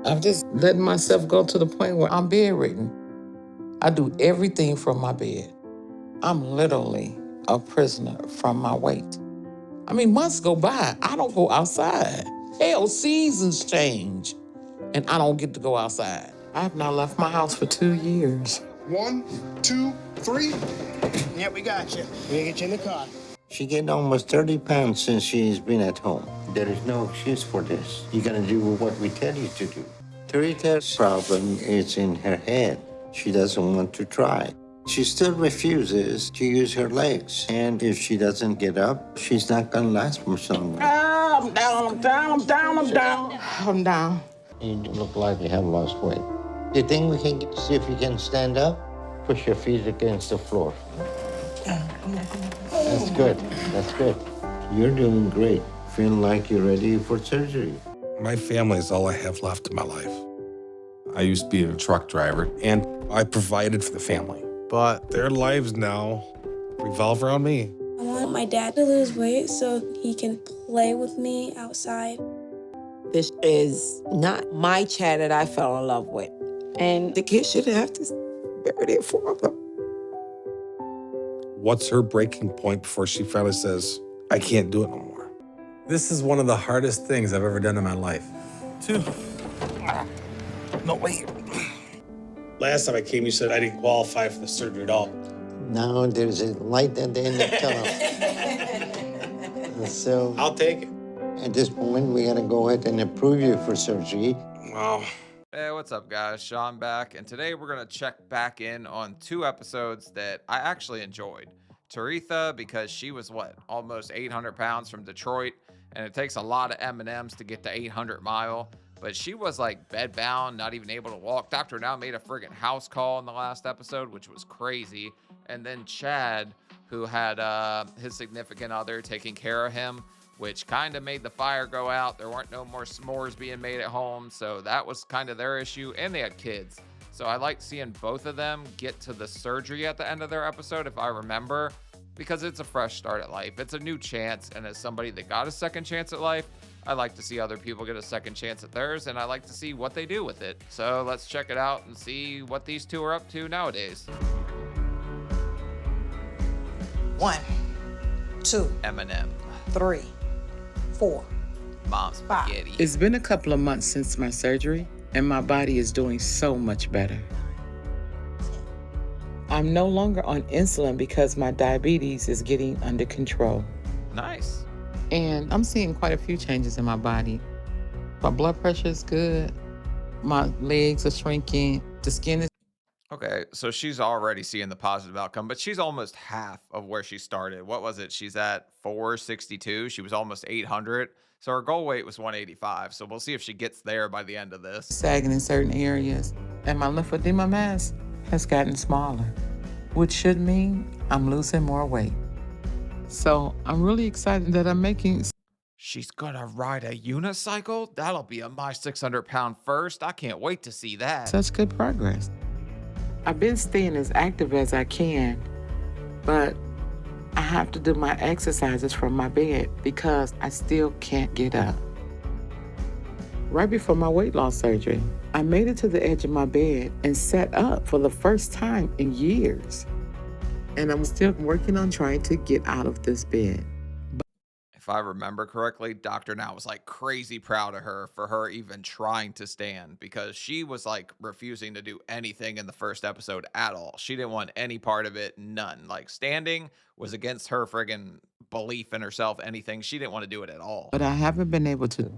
I'm just letting myself go to the point where I'm bedridden. I do everything from my bed. I'm literally a prisoner from my weight. I mean, months go by, I don't go outside. Hell, seasons change, and I don't get to go outside. I have now left my house for 2 years. 1, 2, 3. Yeah, we got you. We're gonna get you in the car. She gained almost 30 pounds since she's been at home. There is no excuse for this. You're gonna do what we tell you to do. Teretha's problem is in her head. She doesn't want to try. She still refuses to use her legs. And if she doesn't get up, she's not gonna last much longer. I'm down, I'm down, I'm down, I'm down. I'm down. You look like you have lost weight. You think we can see if you can stand up? Push your feet against the floor. That's good. That's good. You're doing great. Feel like you're ready for surgery. My family is all I have left in my life. I used to be a truck driver, and I provided for the family. But their lives now revolve around me. I want my dad to lose weight so he can play with me outside. This is not my child that I fell in love with. And the kids shouldn't have to bury their father. What's her breaking point before she finally says, I can't do it no more? This is one of the hardest things I've ever done in my life. 2. No, wait. Last time I came, you said I didn't qualify for the surgery at all. Now there's a light at the end of the tunnel. So I'll take it. at this point, we gotta go ahead and approve you for surgery. Wow. Hey, what's up, guys? Sean back, and today we're going to check back in on 2 episodes that I actually enjoyed. Teretha, because she was, almost 800 pounds from Detroit, and it takes a lot of M&Ms to get to 800 Mile, but she was, bedbound, not even able to walk. Dr. Now made a friggin' house call in the last episode, which was crazy. And then Chad, who had his significant other taking care of him, which kind of made the fire go out. There weren't no more s'mores being made at home, so that was kind of their issue, and they had kids. So I liked seeing both of them get to the surgery at the end of their episode, if I remember, because it's a fresh start at life. It's a new chance, and as somebody that got a second chance at life, I like to see other people get a second chance at theirs, and I like to see what they do with it. So let's check it out and see what these 2 are up to nowadays. 1, 2, Eminem. 3, 4. Mom's spaghetti. It's been a couple of months since my surgery, and my body is doing so much better. I'm no longer on insulin because my diabetes is getting under control. Nice. And I'm seeing quite a few changes in my body. My blood pressure is good. My legs are shrinking. The skin is... Okay, so she's already seeing the positive outcome, but she's almost half of where she started. What was it? She's at 462. She was almost 800. So her goal weight was 185. So we'll see if she gets there by the end of this. sagging in certain areas. And my lymphedema mass has gotten smaller, which should mean I'm losing more weight. So I'm really excited that I'm making... She's gonna ride a unicycle? That'll be a my 600-pound first. I can't wait to see that. such good progress. I've been staying as active as I can, but I have to do my exercises from my bed because I still can't get up. Right before my weight loss surgery, I made it to the edge of my bed and sat up for the first time in years. And I'm still working on trying to get out of this bed. If I remember correctly, Dr. Now was crazy proud of her for her even trying to stand, because she was refusing to do anything in the first episode at all. She didn't want any part of it, none. Standing was against her friggin' belief in herself, anything. She didn't want to do it at all. But I haven't been able to.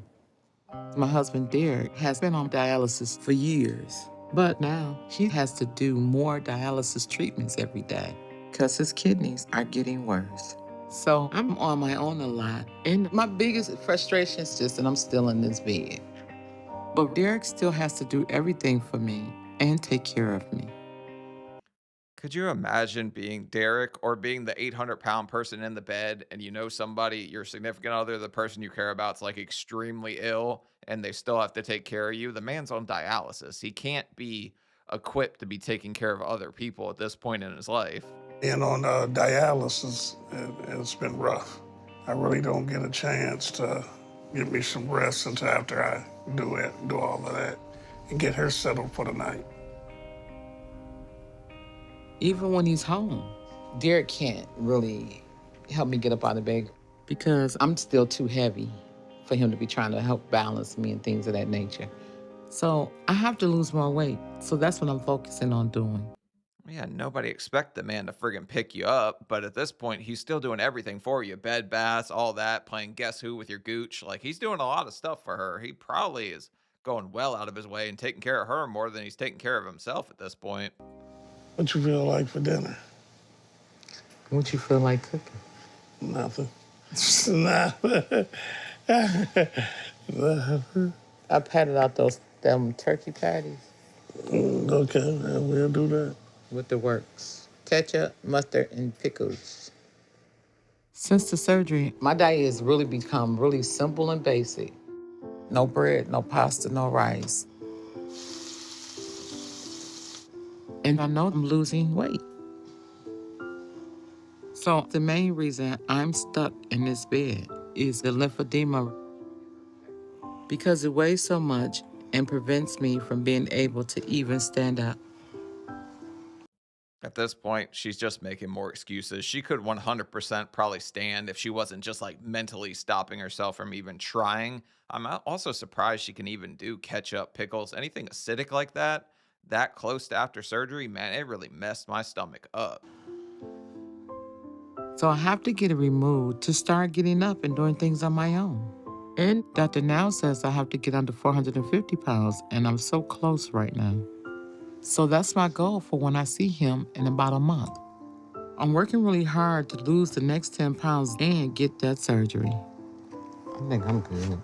My husband, Derek, has been on dialysis for years. But now he has to do more dialysis treatments every day because his kidneys are getting worse. So I'm on my own a lot. And my biggest frustration is just that I'm still in this bed. But Derek still has to do everything for me and take care of me. Could you imagine being Derek, or being the 800-pound person in the bed, and somebody, your significant other, the person you care about, is extremely ill, and they still have to take care of you? The man's on dialysis. He can't be equipped to be taking care of other people at this point in his life. And on dialysis, it's been rough. I really don't get a chance to get me some rest until after I do all of that. and get her settled for the night. Even when he's home, Derek can't really help me get up out of bed because I'm still too heavy for him to be trying to help balance me and things of that nature. So I have to lose more weight. So that's what I'm focusing on doing. Yeah, nobody expect the man to friggin' pick you up, but at this point, he's still doing everything for you. Bed baths, all that, playing Guess Who with your gooch. Like, he's doing a lot of stuff for her. He probably is going well out of his way and taking care of her more than he's taking care of himself at this point. What you feel like for dinner? What you feel like cooking? Nothing. Nothing. I patted out them turkey patties Okay, man, we'll do that. with the works. Ketchup, mustard, and pickles. Since the surgery, my diet has really become really simple and basic. No bread, no pasta, no rice. And I know I'm losing weight. So the main reason I'm stuck in this bed is the lymphedema, because it weighs so much and prevents me from being able to even stand up. At this point, she's just making more excuses. She could 100% probably stand if she wasn't just like mentally stopping herself from even trying. I'm also surprised she can even do ketchup, pickles, anything acidic like that close to after surgery. Man, it really messed my stomach up. So I have to get it removed to start getting up and doing things on my own. And Dr. Now says I have to get under 450 pounds, and I'm so close right now. So that's my goal for when I see him in about a month. I'm working really hard to lose the next 10 pounds and get that surgery. I think I'm good.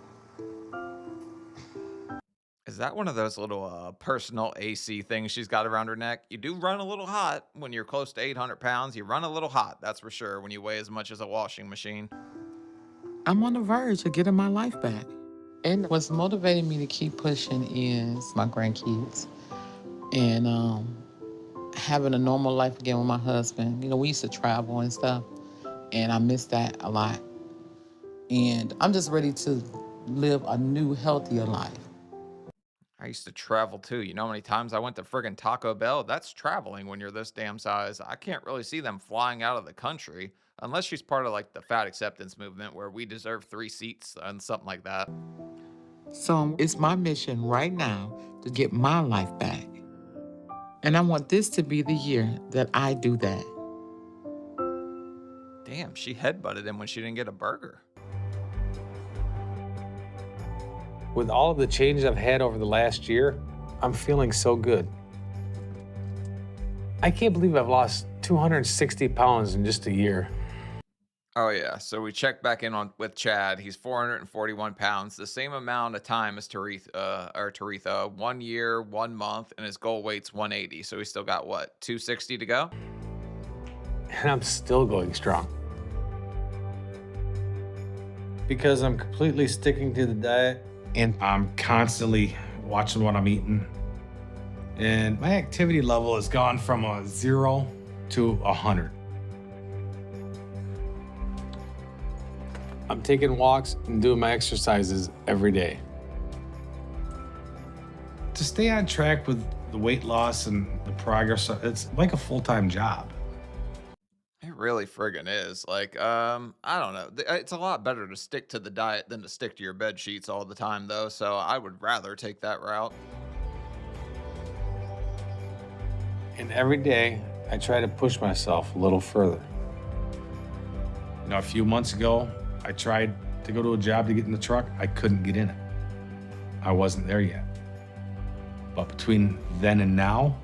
Is that one of those little personal AC things she's got around her neck? You do run a little hot when you're close to 800 pounds. You run a little hot, that's for sure, when you weigh as much as a washing machine. I'm on the verge of getting my life back. And what's motivating me to keep pushing is my grandkids and having a normal life again with my husband. You know, we used to travel and stuff, and I miss that a lot. And I'm just ready to live a new, healthier life. I used to travel too. You know how many times I went to friggin' Taco Bell? That's traveling when you're this damn size. I can't really see them flying out of the country unless she's part of like the fat acceptance movement where we deserve 3 seats and something like that. So it's my mission right now to get my life back. And I want this to be the year that I do that. Damn, she headbutted him when she didn't get a burger. With all of the changes I've had over the last year, I'm feeling so good. I can't believe I've lost 260 pounds in just a year. Oh yeah, so we checked back in on with Chad. He's 441 pounds, the same amount of time as Teretha. 1 year, 1 month, and his goal weight's 180. So he's still got what, 260 to go? And I'm still going strong. Because I'm completely sticking to the diet. And I'm constantly watching what I'm eating. And my activity level has gone from a 0 to 100. I'm taking walks and doing my exercises every day. To stay on track with the weight loss and the progress, it's like a full-time job. It really friggin' is. Like, I don't know. It's a lot better to stick to the diet than to stick to your bed sheets all the time, though. So I would rather take that route. And every day, I try to push myself a little further. You know, a few months ago, I tried to go to a job to get in the truck. I couldn't get in it. I wasn't there yet. But between then and now,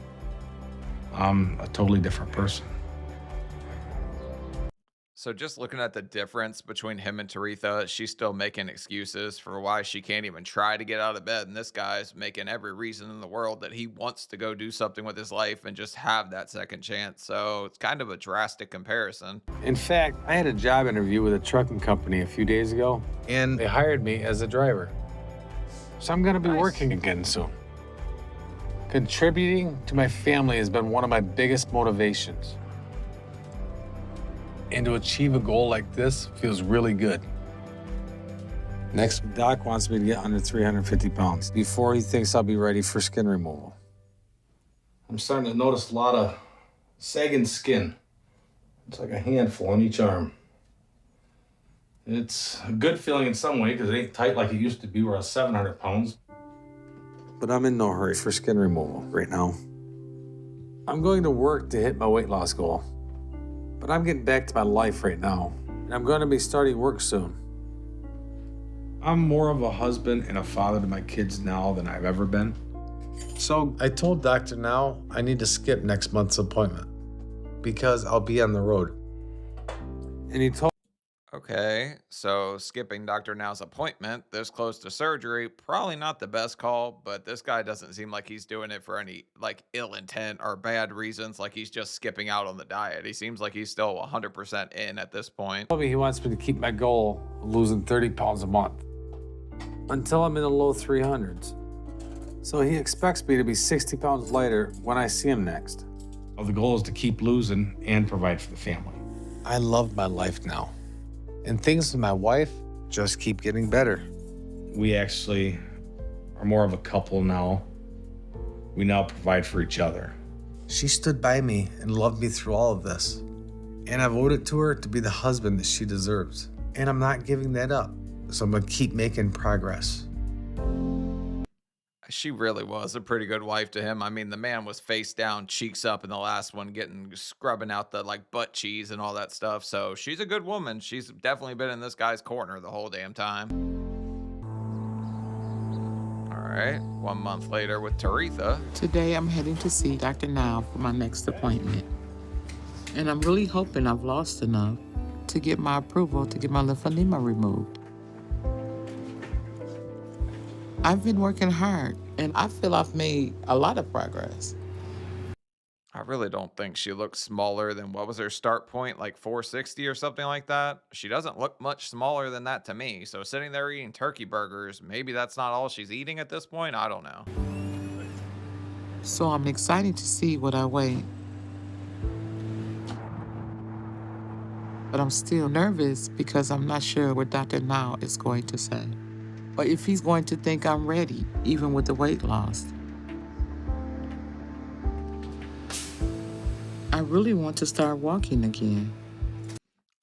I'm a totally different person. So just looking at the difference between him and Teretha, she's still making excuses for why she can't even try to get out of bed. And this guy's making every reason in the world that he wants to go do something with his life and just have that second chance. So it's kind of a drastic comparison. In fact, I had a job interview with a trucking company a few days ago, and they hired me as a driver. So I'm gonna be working again soon. Contributing to my family has been one of my biggest motivations. And to achieve a goal like this feels really good. Next, Doc wants me to get under 350 pounds before he thinks I'll be ready for skin removal. I'm starting to notice a lot of sagging skin. It's like a handful on each arm. It's a good feeling in some way because it ain't tight like it used to be where I was 700 pounds. But I'm in no hurry for skin removal right now. I'm going to work to hit my weight loss goal. But I'm getting back to my life right now, and I'm going to be starting work soon. I'm more of a husband and a father to my kids now than I've ever been. So I told Dr. Now I need to skip next month's appointment because I'll be on the road. And he told Okay, so skipping Dr. Now's appointment this close to surgery, probably not the best call, but this guy doesn't seem like he's doing it for any like ill intent or bad reasons, like he's just skipping out on the diet. He seems like he's still 100% in at this point. me he wants me to keep my goal of losing 30 pounds a month until I'm in the low 300s. So he expects me to be 60 pounds lighter when I see him next. Well, the goal is to keep losing and provide for the family. I love my life now. And things with my wife just keep getting better. We actually are more of a couple now. We now provide for each other. She stood by me and loved me through all of this. And I've owed it to her to be the husband that she deserves. And I'm not giving that up. So I'm gonna keep making progress. She really was a pretty good wife to him. I mean, the man was face down, cheeks up in the last one, scrubbing out the like butt cheese and all that stuff. So she's a good woman. She's definitely been in this guy's corner the whole damn time. All right, 1 month later with Teretha. Today I'm heading to see Dr. Now for my next appointment. And I'm really hoping I've lost enough to get my approval to get my lymphedema removed. I've been working hard, and I feel I've made a lot of progress. I really don't think she looks smaller than what was her start point, like 460 or something like that. She doesn't look much smaller than that to me. So sitting there eating turkey burgers, maybe that's not all she's eating at this point. I don't know. So I'm excited to see what I weigh. But I'm still nervous because I'm not sure what Dr. Now is going to say. Or if he's going to think I'm ready, even with the weight loss. I really want to start walking again.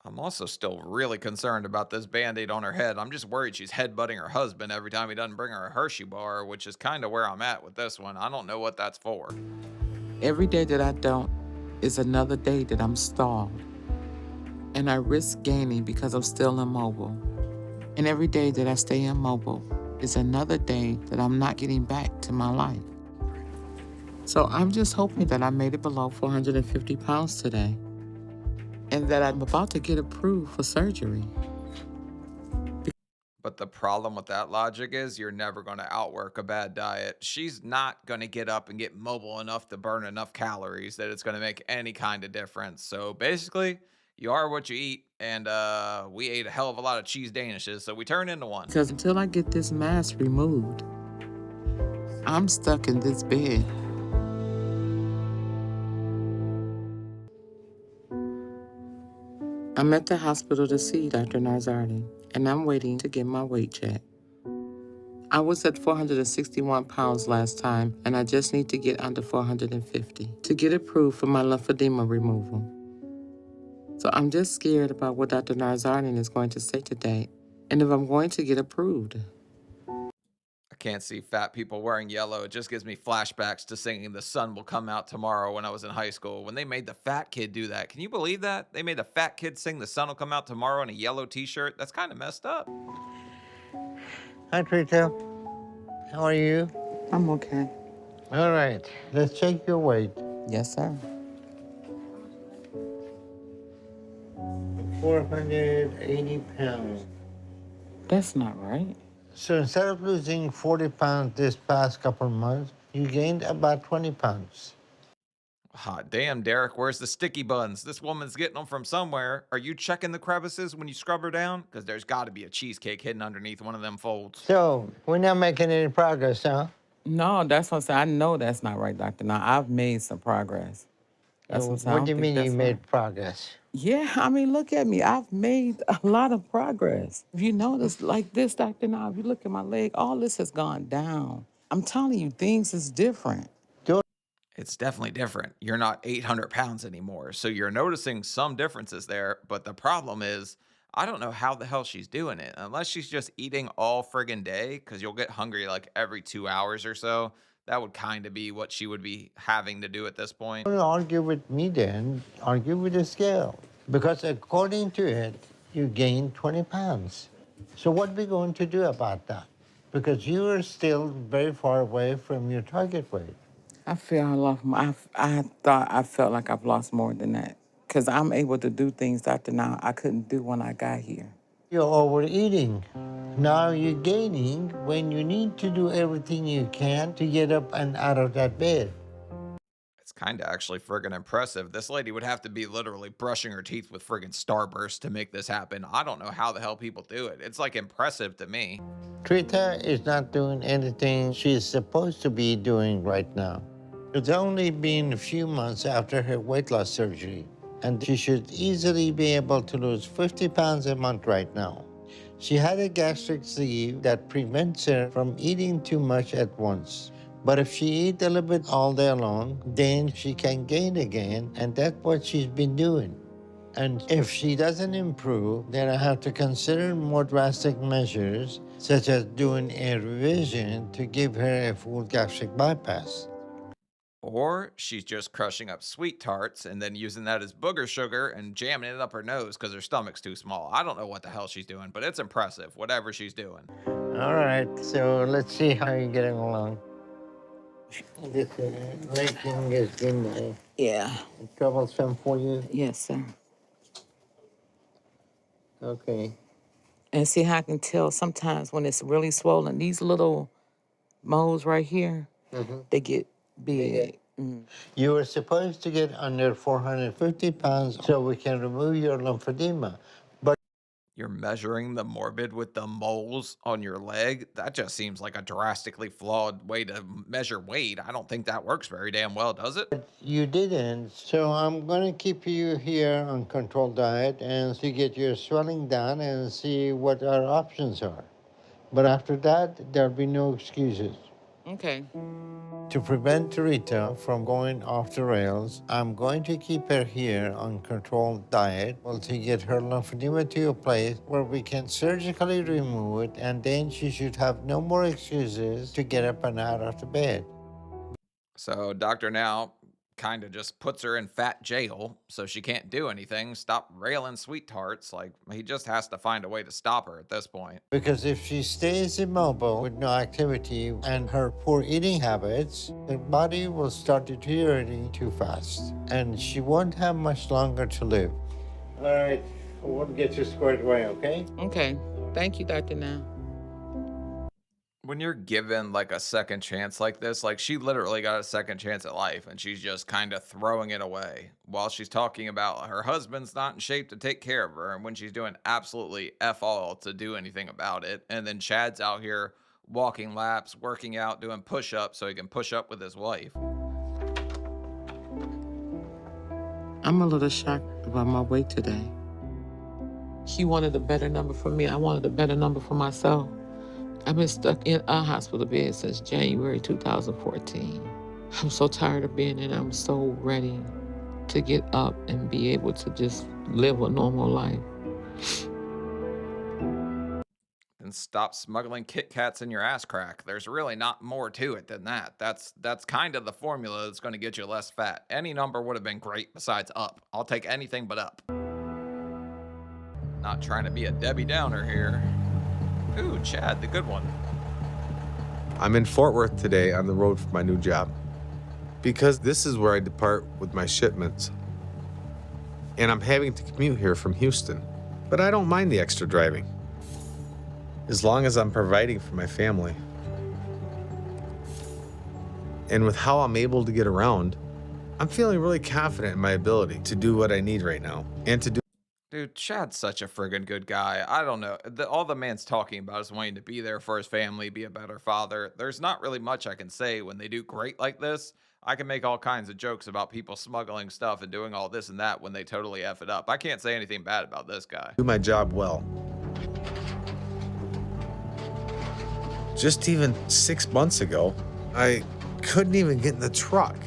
I'm also still really concerned about this Band-Aid on her head. I'm just worried she's headbutting her husband every time he doesn't bring her a Hershey bar, which is kind of where I'm at with this one. I don't know what that's for. Every day that I don't is another day that I'm stalled. And I risk gaining because I'm still immobile. And every day that I stay immobile is another day that I'm not getting back to my life. So I'm just hoping that I made it below 450 pounds today and that I'm about to get approved for surgery. But the problem with that logic is you're never going to outwork a bad diet. She's not going to get up and get mobile enough to burn enough calories that it's going to make any kind of difference. So basically, you are what you eat, and we ate a hell of a lot of cheese danishes, so we turned into one. Because until I get this mass removed, I'm stuck in this bed. I'm at the hospital to see Dr. Narzardi, and I'm waiting to get my weight checked. I was at 461 pounds last time, and I just need to get under 450 to get approved for my lymphedema removal. So I'm just scared about what Dr. Narzardi is going to say today, and if I'm going to get approved. I can't see fat people wearing yellow. It just gives me flashbacks to singing The Sun Will Come Out Tomorrow when I was in high school. When they made the fat kid do that. Can you believe that? They made the fat kid sing The Sun Will Come Out Tomorrow in a yellow t-shirt. That's kind of messed up. Hi, Teretha. How are you? I'm okay. All right, let's check your weight. Yes, sir. 480 pounds. That's not right. So instead of losing 40 pounds this past couple of months, you gained about 20 pounds. Hot damn, Derek, where's the sticky buns? This woman's getting them from somewhere. Are you checking the crevices when you scrub her down? Because there's got to be a cheesecake hidden underneath one of them folds. So we're not making any progress, huh? No, that's what I'm saying. I know that's not right, Doctor. Now, I've made some progress. That's what I What don't do you think mean you that's made right. progress? Yeah, I mean, look at me. I've made a lot of progress. If you notice, like this, Dr. Now, if you look at my leg, all this has gone down. I'm telling you, things is different. It's definitely different. You're not 800 pounds anymore. So you're noticing some differences there. But the problem is, I don't know how the hell she's doing it. Unless she's just eating all friggin' day, because you'll get hungry like every 2 hours or so. That would kind of be what she would be having to do at this point. Don't argue with me then, argue with the scale. Because according to it, you gained 20 pounds. So what are we going to do about that? Because you are still very far away from your target weight. I feel I lost I felt like I've lost more than that. Because I'm able to do things, Dr. Now, I couldn't do when I got here. You're overeating. Now you're gaining when you need to do everything you can to get up and out of that bed. It's kind of actually friggin' impressive. This lady would have to be literally brushing her teeth with friggin' Starburst to make this happen. I don't know how the hell people do it. It's like impressive to me. Teretha is not doing anything she's supposed to be doing right now. It's only been a few months after her weight loss surgery, and she should easily be able to lose 50 pounds a month right now. She had a gastric sleeve that prevents her from eating too much at once. But if she eats a little bit all day long, then she can gain again, and that's what she's been doing. And if she doesn't improve, then I have to consider more drastic measures, such as doing a revision to give her a full gastric bypass. Or she's just crushing up sweet tarts and then using that as booger sugar and jamming it up her nose because her stomach's too small. I don't know what the hell she's doing, but it's impressive, whatever she's doing. All right, so let's see how you're getting along. This ranking has been Yeah. troublesome for you? Yes, sir. Okay. And see how I can tell sometimes when it's really swollen, these little moles right here, they get big. You were supposed to get under 450 pounds so we can remove your lymphedema. But You're measuring the morbid with the moles on your leg? That just seems like a drastically flawed way to measure weight. I don't think that works very damn well, does it? you didn't. So I'm going to keep you here on controlled diet and to get your swelling down and see what our options are. But after that, there'll be no excuses. Okay. To prevent Teretha from going off the rails, I'm going to keep her here on controlled diet to get her lymphedema to a place where we can surgically remove it, and then she should have no more excuses to get up and out of the bed. So Dr. Now kind of just puts her in fat jail so she can't do anything, stop railing sweet tarts. Like, he just has to find a way to stop her at this point. Because if she stays immobile with no activity and her poor eating habits, her body will start deteriorating too fast, and she won't have much longer to live. All right, we'll get you squared away, okay? Okay. Thank you, Dr. Now. When you're given like a second chance like this, like she literally got a second chance at life and she's just kind of throwing it away while she's talking about her husband's not in shape to take care of her and when she's doing absolutely F all to do anything about it. And then Chad's out here walking laps, working out, doing push-ups so he can push up with his wife. I'm a little shocked about my weight today. He wanted a better number for me. I wanted a better number for myself. I've been stuck in a hospital bed since January 2014. I'm so tired of being in. I'm so ready to get up and be able to just live a normal life. And stop smuggling Kit Kats in your ass crack. There's really not more to it than that. That's kind of the formula that's going to get you less fat. Any number would have been great besides up. I'll take anything but up. Not trying to be a Debbie Downer here. Ooh, Chad, the good one. I'm in Fort Worth today on the road for my new job because this is where I depart with my shipments. And I'm having to commute here from Houston, but I don't mind the extra driving as long as I'm providing for my family. And with how I'm able to get around, I'm feeling really confident in my ability to do what I need right now and to do. Dude, Chad's such a friggin' good guy. I don't know. All the man's talking about is wanting to be there for his family, be a better father. There's not really much I can say when they do great like this. I can make all kinds of jokes about people smuggling stuff and doing all this and that when they totally F it up. I can't say anything bad about this guy. Do my job well. Just even 6 months ago, I couldn't even get in the truck.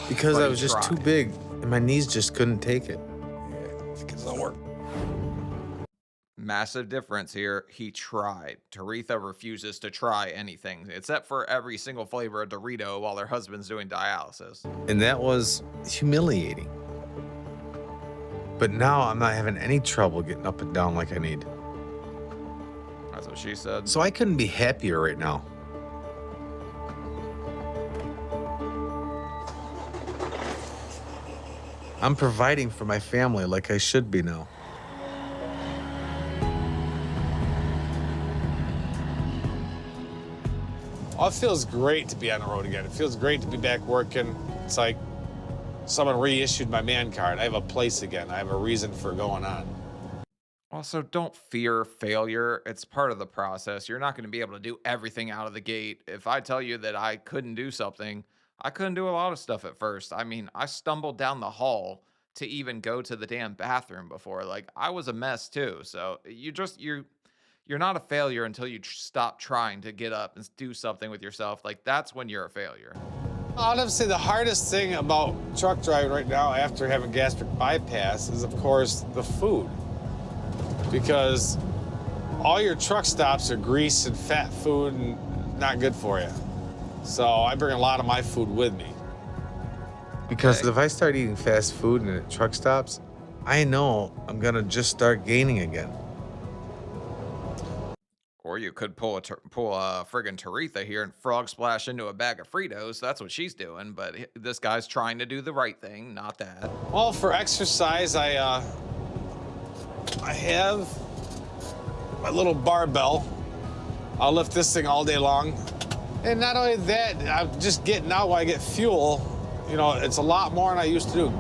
Because I was just too big and my knees just couldn't take it. Because it'll work. Massive difference here. He tried. Teretha refuses to try anything except for every single flavor of Dorito while her husband's doing dialysis. And that was humiliating. But now I'm not having any trouble getting up and down like I need. That's what she said. So I couldn't be happier right now. I'm providing for my family like I should be now. Oh, it feels great to be on the road again. It feels great to be back working. It's like someone reissued my man card. I have a place again. I have a reason for going on. Also, don't fear failure. It's part of the process. You're not going to be able to do everything out of the gate. If I tell you that I couldn't do something, I couldn't do a lot of stuff at first. I mean, I stumbled down the hall to even go to the damn bathroom before. Like, I was a mess too. So you're not a failure until you stop trying to get up and do something with yourself. Like, that's when you're a failure. I'll have to say the hardest thing about truck driving right now after having gastric bypass is, of course, the food. Because all your truck stops are grease and fat food and not good for you. So I bring a lot of my food with me. Because if I start eating fast food and at truck stops, I know I'm gonna just start gaining again. Or you could pull a friggin' Teretha here and frog splash into a bag of Fritos. That's what she's doing. But this guy's trying to do the right thing, not that. Well, for exercise, I have my little barbell. I'll lift this thing all day long. And not only that, I'm just getting out while I get fuel. You know, it's a lot more than I used to do.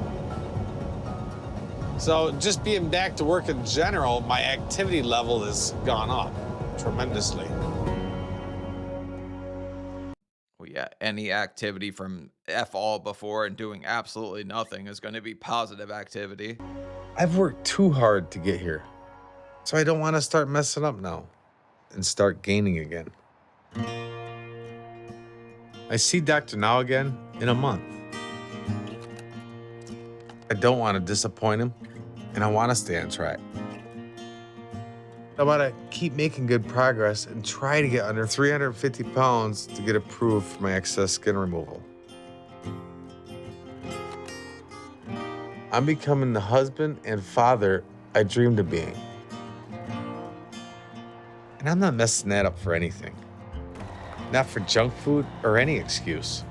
So just being back to work in general, my activity level has gone up tremendously. Well, yeah, any activity from F all before and doing absolutely nothing is going to be positive activity. I've worked too hard to get here. So I don't want to start messing up now and start gaining again. I see Dr. Now again in a month. I don't want to disappoint him, and I want to stay on track. I want to keep making good progress and try to get under 350 pounds to get approved for my excess skin removal. I'm becoming the husband and father I dreamed of being. And I'm not messing that up for anything. Not for junk food or any excuse.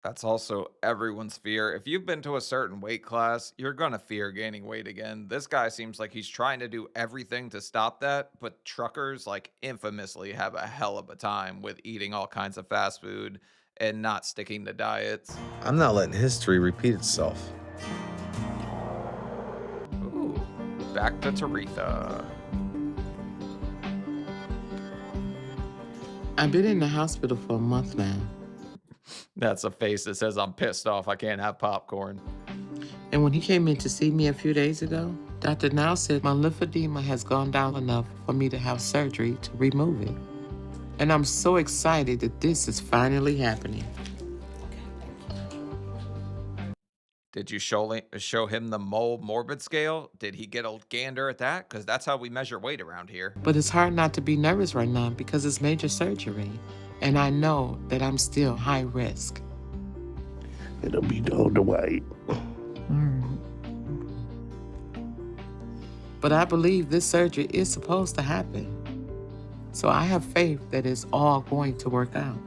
That's also everyone's fear. If you've been to a certain weight class, you're going to fear gaining weight again. This guy seems like he's trying to do everything to stop that, but truckers, like, infamously have a hell of a time with eating all kinds of fast food and not sticking to diets. I'm not letting history repeat itself. Ooh, back to Teretha. I've been in the hospital for a month now. That's a face that says I'm pissed off I can't have popcorn. And when he came in to see me a few days ago, Dr. Now said my lymphedema has gone down enough for me to have surgery to remove it. And I'm so excited that this is finally happening. Did you show him the mole morbid scale? Did he get a gander at that? Because that's how we measure weight around here. But it's hard not to be nervous right now because it's major surgery. And I know that I'm still high risk. It'll be all the way. But I believe this surgery is supposed to happen. So I have faith that it's all going to work out.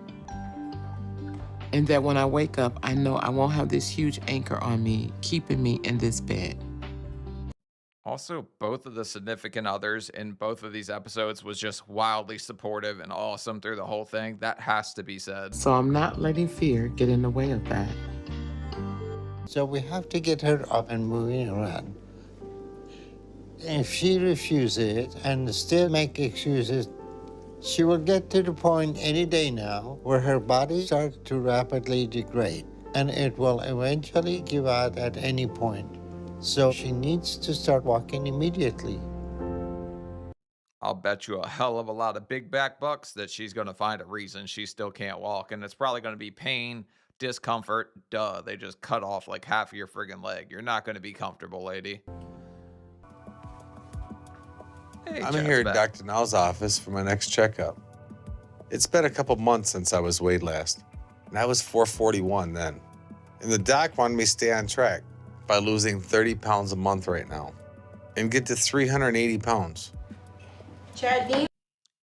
And that when I wake up, I know I won't have this huge anchor on me, keeping me in this bed. Also, both of the significant others in both of these episodes was just wildly supportive and awesome through the whole thing. That has to be said. So I'm not letting fear get in the way of that. So we have to get her up and moving around. If she refuses and still make excuses, she will get to the point any day now where her body starts to rapidly degrade, and it will eventually give out at any point. So she needs to start walking immediately. I'll bet you a hell of a lot of big back bucks that she's going to find a reason she still can't walk. And it's probably going to be pain, discomfort. Duh, they just cut off like half of your friggin' leg. You're not going to be comfortable, lady. Hey, I'm in here at Dr. Now's office for my next checkup. It's been a couple months since I was weighed last, and I was 441 then. And the doc wanted me to stay on track by losing 30 pounds a month right now and get to 380 pounds. Chad,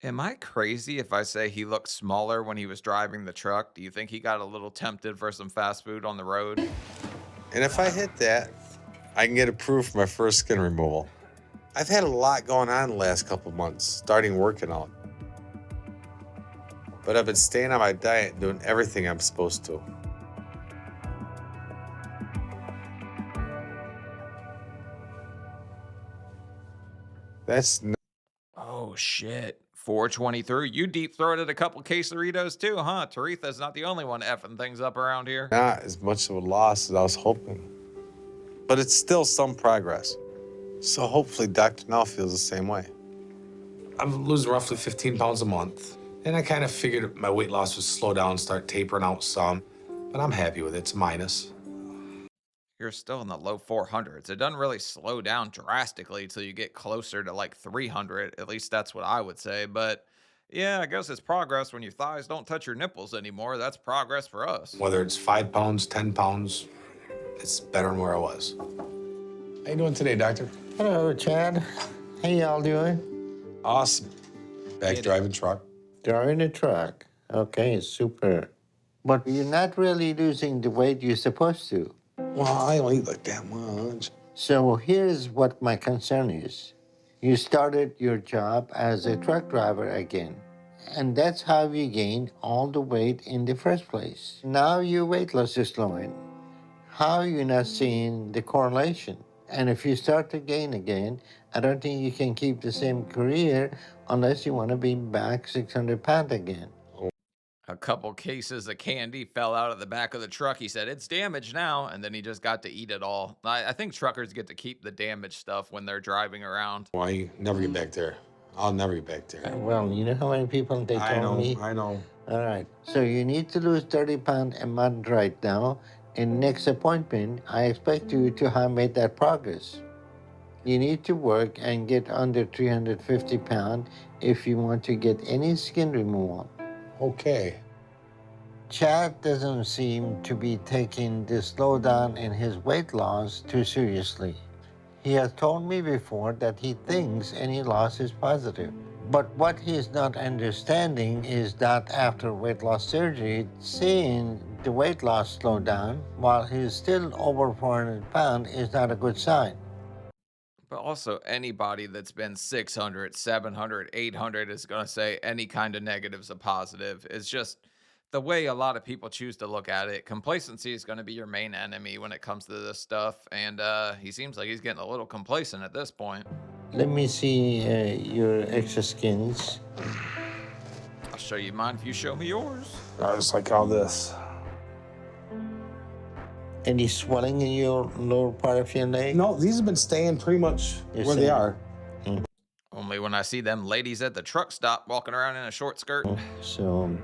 Am I crazy if I say he looked smaller when he was driving the truck? Do you think he got a little tempted for some fast food on the road? And if I hit that, I can get approved for my first skin removal. I've had a lot going on the last couple months, starting working out. But I've been staying on my diet and doing everything I'm supposed to. That's Oh, shit. 423. You deep-throated a couple quesadillas too, huh? Teretha's not the only one effing things up around here. not as much of a loss as I was hoping. But it's still some progress. So hopefully Dr. Now feels the same way. I'm losing roughly 15 pounds a month. And I kind of figured my weight loss would slow down and start tapering out some. But I'm happy with it. It's a minus. You're still in the low 400s. It doesn't really slow down drastically until you get closer to like 300. At least that's what I would say. But yeah, I guess it's progress when your thighs don't touch your nipples anymore. That's progress for us. Whether it's 5 pounds, 10 pounds, it's better than where I was. How you doing today, doctor? Hello, Chad. How y'all doing? Awesome. Back driving truck. Driving a truck. Okay, super. But you're not really losing the weight you're supposed to. Well, I don't eat like that much. So here's what my concern is. You started your job as a truck driver again. And that's how you gained all the weight in the first place. Now your weight loss is slowing. How are you not seeing the correlation? And if you start to gain again, I don't think you can keep the same career unless you want to be back 600 pounds again. A couple cases of candy fell out of the back of the truck. He said, it's damaged now. And then he just got to eat it all. I think truckers get to keep the damaged stuff when they're driving around. Well, I never get back there. I'll never get back there. Well, you know how many people they told me? I know. All right. So you need to lose 30 pounds a month right now. In next appointment, I expect you to have made that progress. You need to work and get under 350 pounds if you want to get any skin removal. Okay. Chad doesn't seem to be taking the slowdown in his weight loss too seriously. He has told me before that he thinks any loss is positive. But what he's not understanding is that after weight loss surgery, seeing the weight loss slow down while he's still over 400 pounds is not a good sign. But also, anybody that's been 600, 700, 800 is going to say any kind of negative is a positive. It's just the way a lot of people choose to look at it. Complacency is going to be your main enemy when it comes to this stuff. And he seems like he's getting a little complacent at this point. Let me see your extra skins. I'll show you mine if you show me yours. I just like all this. Any swelling in your lower part of your leg? No, these have been staying pretty much where they are. Only when I see them ladies at the truck stop walking around in a short skirt. So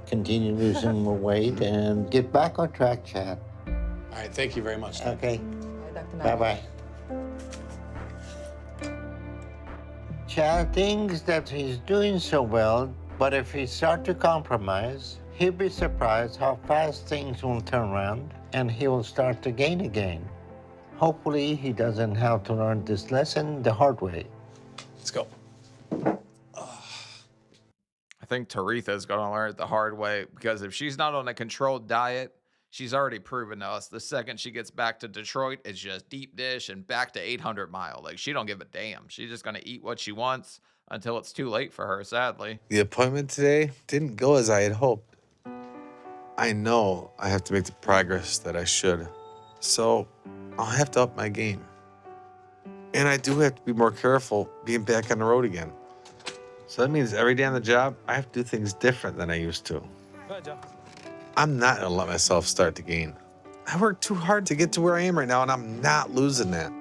continue losing more weight and get back on track, Chad. All right, thank you very much. Okay. Bye-bye. Chad thinks that he's doing so well, but if he starts to compromise, he'll be surprised how fast things will turn around and he will start to gain again. Hopefully, he doesn't have to learn this lesson the hard way. Let's go. I think Teretha's going to learn it the hard way because if she's not on a controlled diet, she's already proven to us the second she gets back to Detroit, it's just deep dish and back to 800 mile. Like, she don't give a damn. She's just going to eat what she wants until it's too late for her, sadly. The appointment today didn't go as I had hoped. I know I have to make the progress that I should So I'll have to up my game. And I do have to be more careful being back on the road again. So that means every day on the job, I have to do things different than I used to. I'm not gonna let myself start to gain. I worked too hard to get to where I am right now, and I'm not losing that.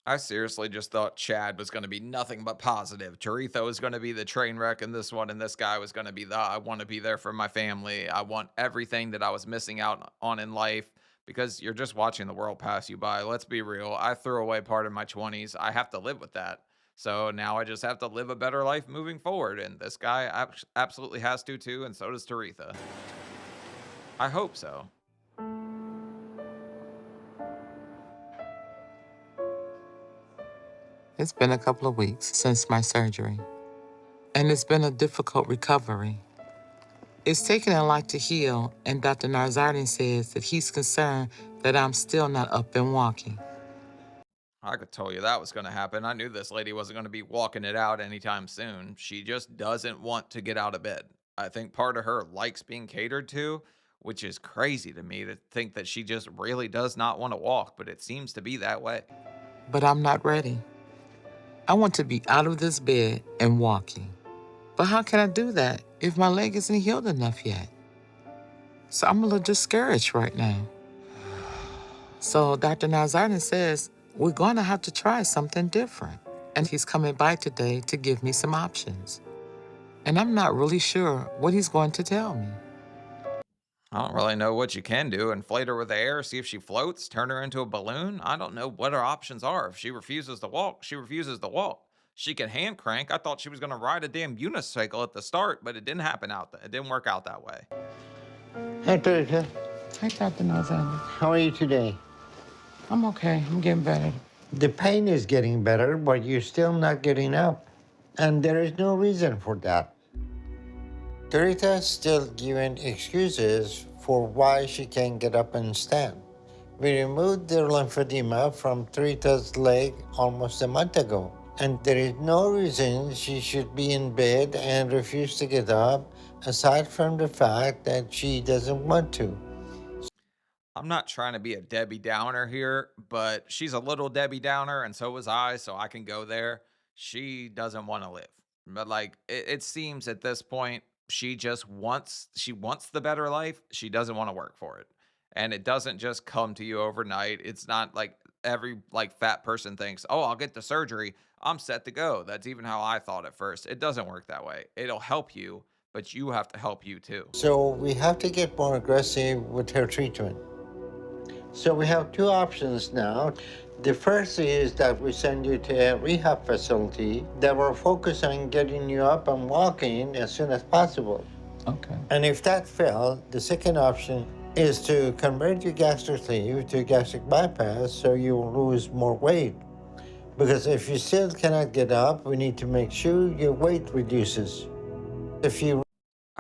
I seriously just thought Chad was going to be nothing but positive. Teretha was going to be the train wreck in this one, and this guy was going to be the I want to be there for my family. I want everything that I was missing out on in life, because you're just watching the world pass you by. Let's be real. I threw away part of my 20s. I have to live with that. So now I just have to live a better life moving forward. And this guy absolutely has to too, and so does Teretha. I hope so. It's been a couple of weeks since my surgery, and it's been a difficult recovery. It's taken a lot to heal, and Dr. Narzardin says that he's concerned that I'm still not up and walking. I could tell you that was going to happen. I knew this lady wasn't going to be walking it out anytime soon. She just doesn't want to get out of bed. I think part of her likes being catered to, which is crazy to me to think that she just really does not want to walk, but it seems to be that way. But I'm not ready. I want to be out of this bed and walking. But how can I do that if my leg isn't healed enough yet? So I'm a little discouraged right now. So Dr. Narzardin says we're going to have to try something different. And he's coming by today to give me some options. And I'm not really sure what he's going to tell me. I don't really know what you can do. Inflate her with air, see if she floats, turn her into a balloon. I don't know what her options are. If she refuses to walk, she refuses to walk. She can hand crank. I thought she was going to ride a damn unicycle at the start, but it didn't happen it didn't work out that way. Hi, Teretha. Hi, Dr. Narzardin. How are you today? I'm okay. I'm getting better. The pain is getting better, but you're still not getting up. And there is no reason for that. Teretha is still giving excuses for why she can't get up and stand. We removed the lymphedema from Teretha's leg almost a month ago. And there is no reason she should be in bed and refuse to get up, aside from the fact that she doesn't want to. I'm not trying to be a Debbie Downer here, but she's a little Debbie Downer, and so was I, so I can go there. She doesn't want to live. But like it seems at this point, she wants the better life. She doesn't want to work for it. And it doesn't just come to you overnight. It's not like every fat person thinks, "Oh, I'll get the surgery. I'm set to go." That's even how I thought at first. It doesn't work that way. It'll help you, but you have to help you too. So we have to get more aggressive with her treatment. So we have two options now. The first is that we send you to a rehab facility that will focus on getting you up and walking as soon as possible. Okay. And if that fails, the second option is to convert your gastric sleeve to gastric bypass so you lose more weight. Because if you still cannot get up, we need to make sure your weight reduces.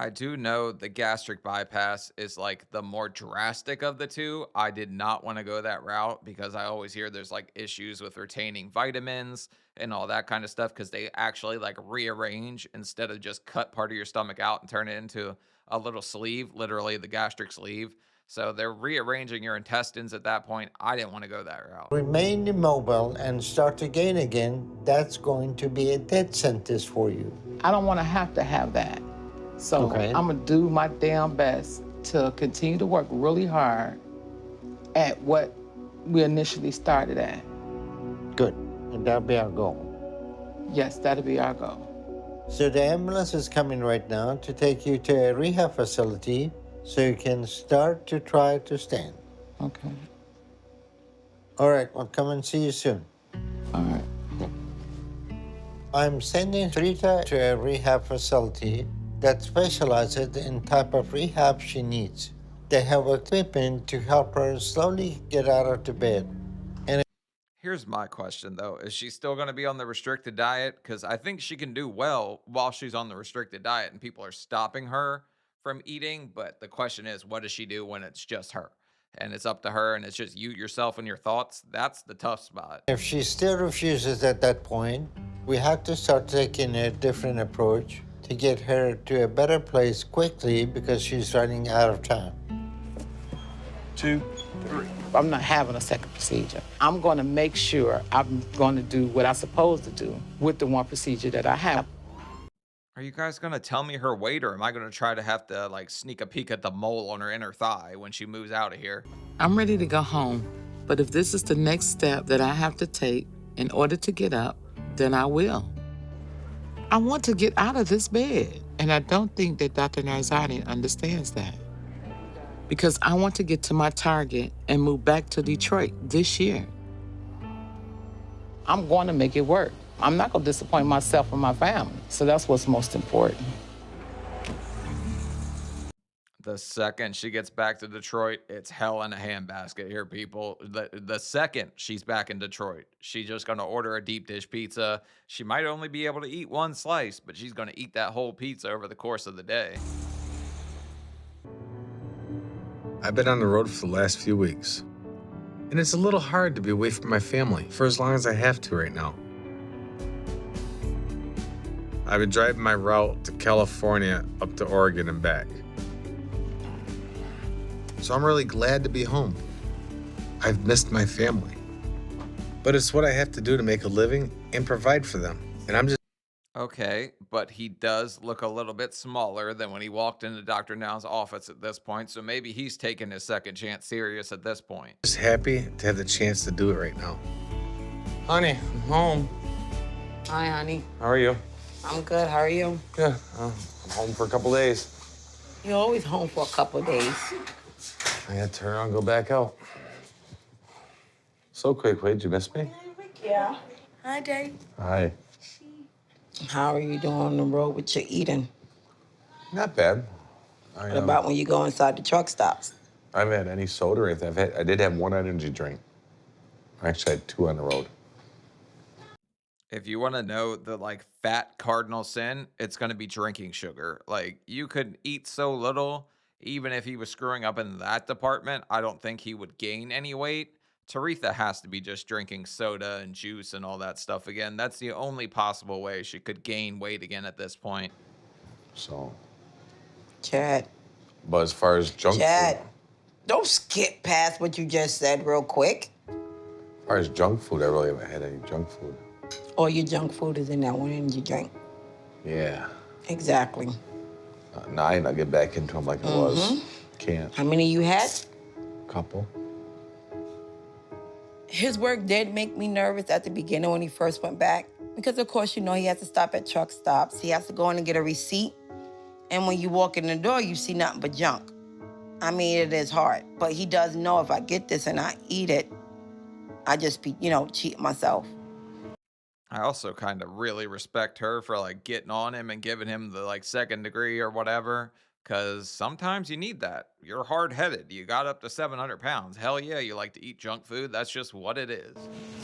I do know the gastric bypass is like the more drastic of the two. I did not want to go that route because I always hear there's like issues with retaining vitamins and all that kind of stuff, because they actually like rearrange instead of just cut part of your stomach out and turn it into a little sleeve, literally the gastric sleeve. So they're rearranging your intestines at that point. I didn't want to go that route. Remain immobile and start to gain again, that's going to be a death sentence for you. I don't want to have that. So Okay. I'm going to do my damn best to continue to work really hard at what we initially started at. Good, and that'll be our goal. Yes, that'll be our goal. So the ambulance is coming right now to take you to a rehab facility so you can start to try to stand. Okay. All right, I'll come and see you soon. All right. I'm sending Teretha to a rehab facility that specializes in type of rehab she needs. They have equipment to help her slowly get out of the bed. Here's my question though. Is she still going to be on the restricted diet? Because I think she can do well while she's on the restricted diet and people are stopping her from eating. But the question is, what does she do when it's just her? And it's up to her and it's just you, yourself, and your thoughts. That's the tough spot. If she still refuses at that point, we have to start taking a different approach to get her to a better place quickly because she's running out of time. 2, 3. I'm not having a second procedure. I'm going to make sure I'm going to do what I'm supposed to do with the one procedure that I have. Are you guys gonna tell me her weight, or am I gonna try to have to like sneak a peek at the mole on her inner thigh when she moves out of here? I'm ready to go home, but if this is the next step that I have to take in order to get up, then I will. I want to get out of this bed, and I don't think that Dr. Narzani understands that. Because I want to get to my target and move back to Detroit this year. I'm going to make it work. I'm not going to disappoint myself or my family, so that's what's most important. The second she gets back to Detroit, it's hell in a handbasket here, people. The second she's back in Detroit, she's just gonna order a deep dish pizza. She might only be able to eat one slice, but she's gonna eat that whole pizza over the course of the day. I've been on the road for the last few weeks, and it's a little hard to be away from my family for as long as I have to right now. I've been driving my route to California up to Oregon and back. So I'm really glad to be home. I've missed my family. But it's what I have to do to make a living and provide for them. And I'm just Okay, but he does look a little bit smaller than when he walked into Dr. Now's office at this point, so maybe he's taking his second chance serious at this point. happy to have the chance to do it right now. Honey, I'm home. Hi, honey. How are you? I'm good. How are you? Good. I'm home for a couple days. You're always home for a couple of days. I gotta turn around and go back out. So quick, Wade, did you miss me? Yeah. Hi, Daddy. Hi. How are you doing on the road with your eating? Not bad. What about when you go inside the truck stops? I haven't had any soda or anything. I did have one energy drink. I actually had 2 on the road. If you want to know the like fat cardinal sin, it's going to be drinking sugar. Like you could eat so little, even if he was screwing up in that department, I don't think he would gain any weight. Teretha has to be just drinking soda and juice and all that stuff again. That's the only possible way she could gain weight again at this point. So, Chad. but as far as junk Chad, food, don't skip past what you just said real quick. as far as junk food, I really haven't had any junk food. All your junk food is in that one energy drink. Yeah. Exactly. No, I ain't gonna get back into them like I was. Can't. How many you had? Couple. His work did make me nervous at the beginning when he first went back. Because, of course, you know, he has to stop at truck stops. He has to go in and get a receipt. And when you walk in the door, you see nothing but junk. I mean, it is hard. But he does know if I get this and I eat it, I just be, cheating myself. I also kind of really respect her for like getting on him and giving him the like second degree or whatever. Cause sometimes you need that. You're hard headed. You got up to 700 pounds. Hell yeah, you like to eat junk food. That's just what it is.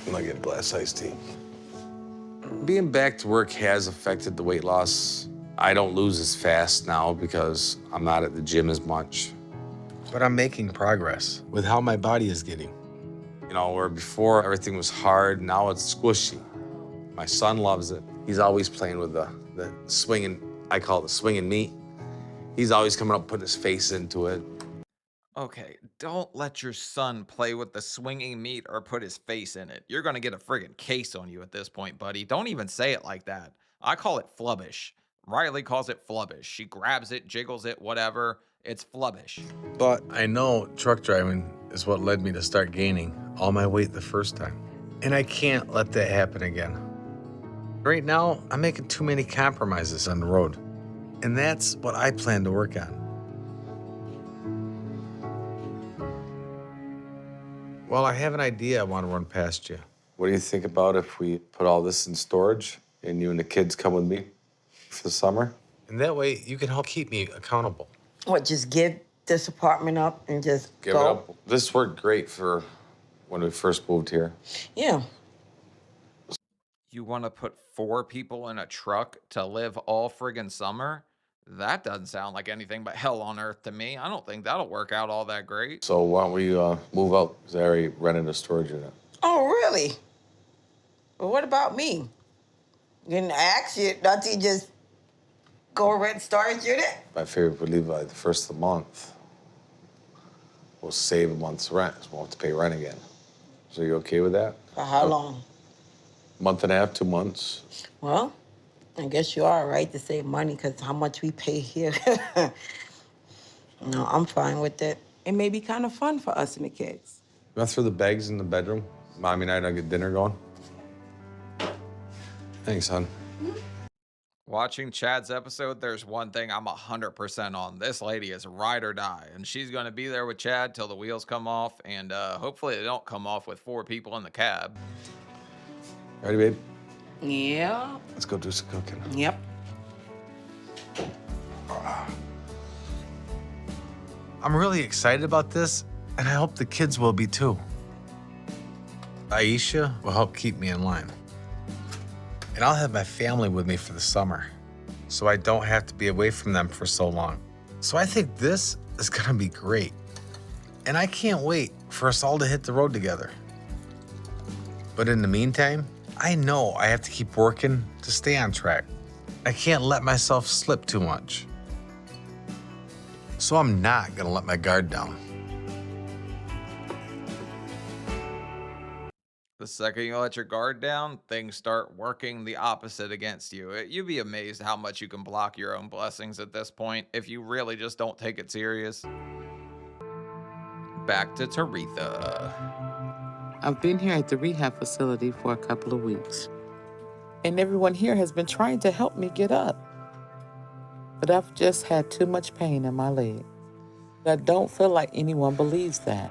I'm gonna get a glass iced tea. Being back to work has affected the weight loss. I don't lose as fast now because I'm not at the gym as much. But I'm making progress with how my body is getting. Where before everything was hard, now it's squishy. My son loves it. He's always playing with the swinging, I call it the swinging meat. He's always coming up, putting his face into it. Okay, don't let your son play with the swinging meat or put his face in it. You're gonna get a friggin' case on you at this point, buddy. Don't even say it like that. I call it flubbish. Riley calls it flubbish. She grabs it, jiggles it, whatever. It's flubbish. But I know truck driving is what led me to start gaining all my weight the first time. And I can't let that happen again. Right now, I'm making too many compromises on the road. And that's what I plan to work on. Well, I have an idea I want to run past you. What do you think about if we put all this in storage and you and the kids come with me for the summer? And that way you can help keep me accountable. What, just give this apartment up and just Give go? it up. This worked great for when we first moved here. Yeah. You want to put 4 people in a truck to live all friggin' summer? That doesn't sound like anything but hell on earth to me. I don't think that'll work out all that great. So why don't we move out? Because I already rented a storage unit. Oh, really? Well, what about me? Didn't ask you, not to just go rent storage unit? I figured we'd leave by the first of the month. we'll save a month's rent, so we won't have to pay rent again. So you okay with that? For how long? Month and a half, 2 months. Well, I guess you are right to save money because how much we pay here. No, I'm fine with it. It may be kind of fun for us and the kids. You want to throw the bags in the bedroom? Mommy and I don't get dinner going. Thanks, hon. Watching Chad's episode, there's one thing I'm 100% on. This lady is ride or die, and she's going to be there with Chad till the wheels come off, and hopefully they don't come off with 4 people in the cab. Ready, babe? Yeah. Let's go do some cooking. Yep. I'm really excited about this, and I hope the kids will be too. Aisha will help keep me in line. And I'll have my family with me for the summer, so I don't have to be away from them for so long. So I think this is gonna be great. And I can't wait for us all to hit the road together. But in the meantime, I know I have to keep working to stay on track. I can't let myself slip too much. So I'm not gonna let my guard down. The second you let your guard down, things start working the opposite against you. You'd be amazed how much you can block your own blessings at this point if you really just don't take it serious. Back to Teretha. I've been here at the rehab facility for a couple of weeks, and everyone here has been trying to help me get up. But I've just had too much pain in my leg. I don't feel like anyone believes that.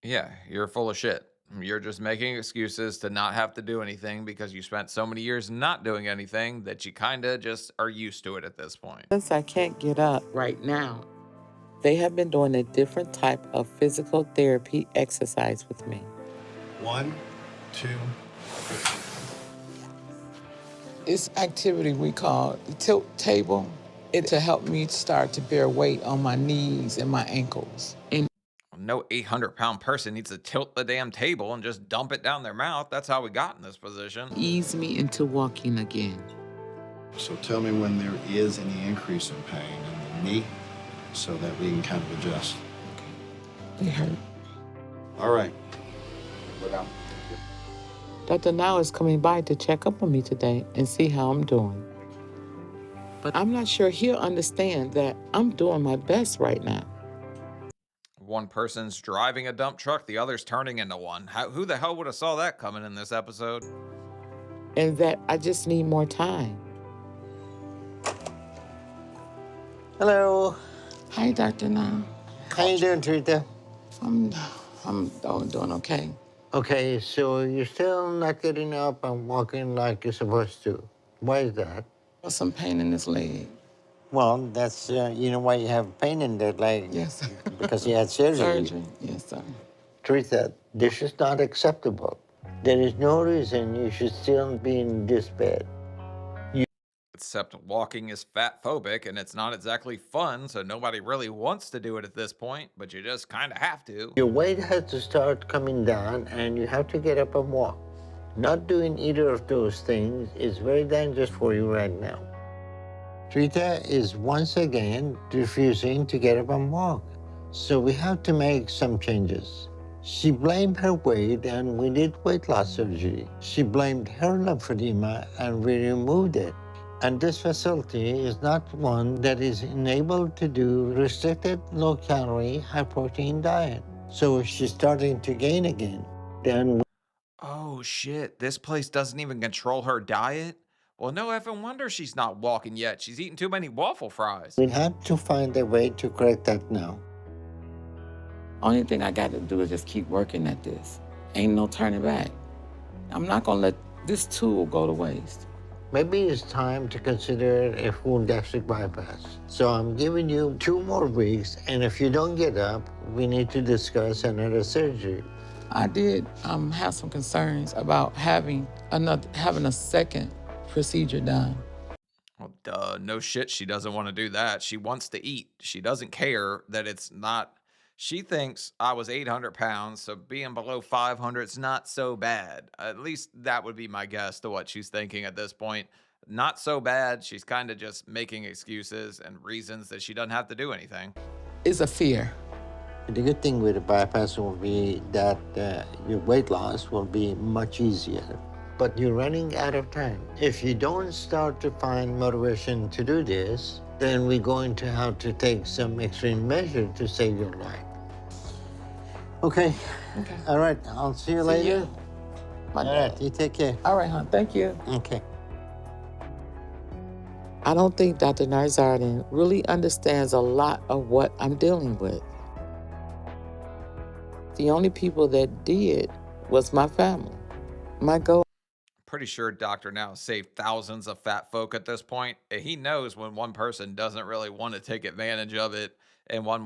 Yeah, you're full of shit. You're just making excuses to not have to do anything because you spent so many years not doing anything that you kind of just are used to it at this point. Since I can't get up right now, they have been doing a different type of physical therapy exercise with me. 1, 2. It's activity we call the tilt table. It to help me start to bear weight on my knees and my ankles. And No 800-pound person needs to tilt the damn table and just dump it down their mouth. That's how we got in this position. ease me into walking again. So tell me when there is any increase in pain in the knee so that we can kind of adjust. They hurt. All right. Go down. Dr. Now is coming by to check up on me today and see how I'm doing. But I'm not sure he'll understand that I'm doing my best right now. One person's driving a dump truck, the other's turning into one. Who the hell would have saw that coming in this episode? And that I just need more time. Hello. Hi, Dr. Now. How you doing, Teretha? I'm doing okay. Okay, so you're still not getting up and walking like you're supposed to. Why is that? Got some pain in this leg. Well, that's, you know why you have pain in that leg? Yes, sir. Because you had surgery. Yes, sir. Teretha, this is not acceptable. There is no reason you should still be in this bed. Except walking is fat-phobic, and it's not exactly fun, so nobody really wants to do it at this point, but you just kind of have to. Your weight has to start coming down, and you have to get up and walk. Not doing either of those things is very dangerous for you right now. Teretha is once again refusing to get up and walk, so we have to make some changes. She blamed her weight, and we did weight loss surgery. She blamed her lymphedema, and we removed it. And this facility is not one that is enabled to do restricted, low-calorie, high-protein diet. So she's starting to gain again. Then Oh shit, this place doesn't even control her diet? Well, no effing wonder she's not walking yet. She's eating too many waffle fries. we have to find a way to correct that now. Only thing I got to do is just keep working at this. Ain't no turning back. I'm not gonna let this tool go to waste. Maybe it's time to consider a full gastric bypass. So I'm giving you 2 more weeks, and if you don't get up, we need to discuss another surgery. I did have some concerns about having a second procedure done. Well, duh, no shit, she doesn't want to do that. She wants to eat. She doesn't care that it's not. She thinks I was 800 pounds, so being below 500 is not so bad. At least that would be my guess to what she's thinking at this point. Not so bad. She's kind of just making excuses and reasons that she doesn't have to do anything. It's a fear. The good thing with the bypass will be that your weight loss will be much easier. But you're running out of time. If you don't start to find motivation to do this, then we're going to have to take some extreme measure to save your life. Okay. Okay. All right. I'll see you See later. you. My All dad. right. You take care. All right, hon. Thank you. Okay. I don't think Dr. Narzardin really understands a lot of what I'm dealing with. The only people that did was my family. My goal. Pretty sure Dr. Now saved thousands of fat folk at this point. He knows when one person doesn't really want to take advantage of it and when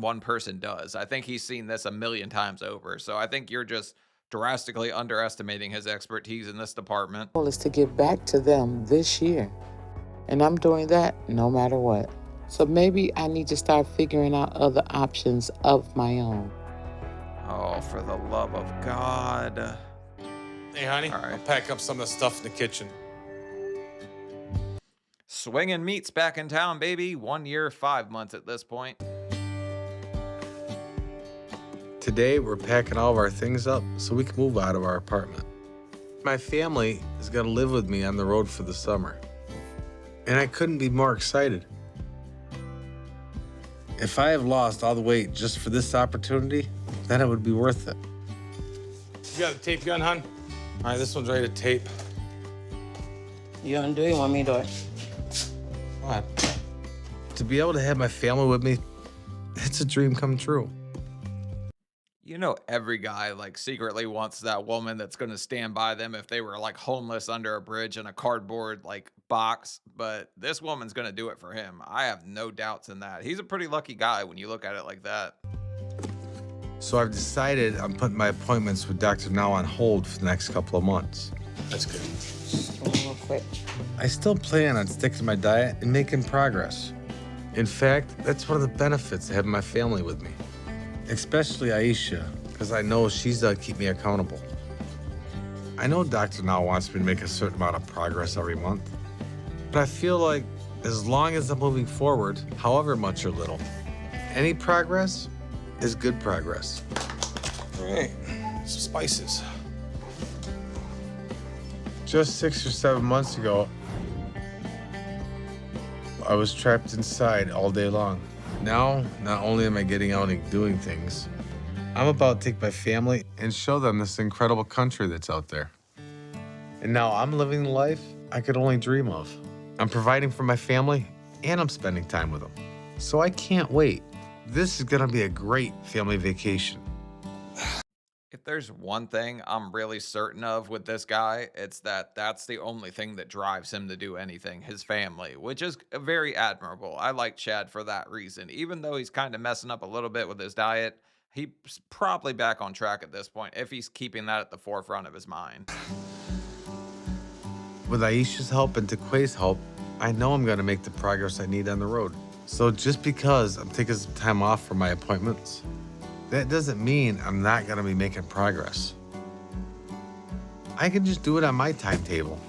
one person does. I think he's seen this a million times over. So I think you're just drastically underestimating his expertise in this department. Goal is to give back to them this year. And I'm doing that no matter what. So maybe I need to start figuring out other options of my own. Oh, for the love of God. Hey, honey, All right. I'll pack up some of the stuff in the kitchen. Swinging Meat's back in town, baby. 1 year, 5 months at this point. Today, we're packing all of our things up so we can move out of our apartment. My family is going to live with me on the road for the summer. And I couldn't be more excited. If I have lost all the weight just for this opportunity, then it would be worth it. You got a tape gun, hon? All right, this one's ready to tape. You want to do it? You want me to do it? What? To be able to have my family with me, it's a dream come true. You know, every guy like secretly wants that woman that's going to stand by them if they were like homeless under a bridge in a cardboard like box, but this woman's going to do it for him. I have no doubts in that. He's a pretty lucky guy when you look at it like that. So I've decided I'm putting my appointments with Dr. Now on hold for the next couple of months. That's good. Real quick. I still plan on sticking to my diet and making progress. In fact, that's one of the benefits of having my family with me. Especially Aisha, because I know she's to keep me accountable. I know Dr. Now wants me to make a certain amount of progress every month, but I feel like as long as I'm moving forward, however much or little, any progress is good progress. All right, some spices. Just 6 or 7 months ago, I was trapped inside all day long. Now, not only am I getting out and doing things, I'm about to take my family and show them this incredible country that's out there. And now I'm living the life I could only dream of. I'm providing for my family and I'm spending time with them. So I can't wait. This is gonna be a great family vacation. If there's one thing I'm really certain of with this guy, it's that that's the only thing that drives him to do anything, his family, which is very admirable. I like Chad for that reason. Even though he's kind of messing up a little bit with his diet, he's probably back on track at this point if he's keeping that at the forefront of his mind. With Aisha's help and Taquay's help, I know I'm gonna make the progress I need on the road. So just because I'm taking some time off for my appointments, that doesn't mean I'm not gonna be making progress. I can just do it on my timetable,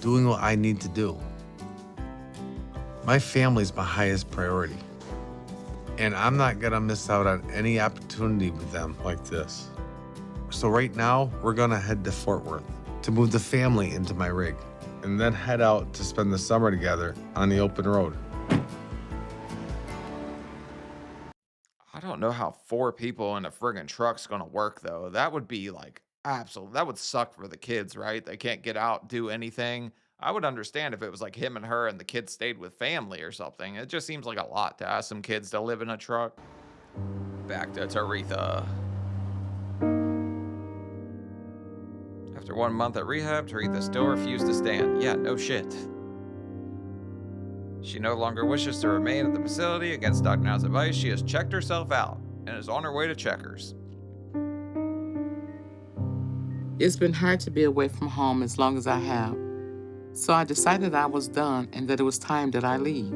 doing what I need to do. My family's my highest priority, and I'm not gonna miss out on any opportunity with them like this. So right now, we're gonna head to Fort Worth to move the family into my rig, and then head out to spend the summer together on the open road. I don't know how 4 people in a friggin' truck's gonna work though. That would be like absolute. That would suck for the kids, right? They can't get out, do anything. I would understand if it was like him and her and the kids stayed with family or something. It just seems like a lot to ask some kids to live in a truck. Back to Teretha. After 1 month at rehab, Teretha still refused to stand. Yeah, no shit. She no longer wishes to remain at the facility. Against Dr. Now's advice, she has checked herself out and is on her way to Checkers. It's been hard to be away from home as long as I have. So I decided I was done and that it was time that I leave.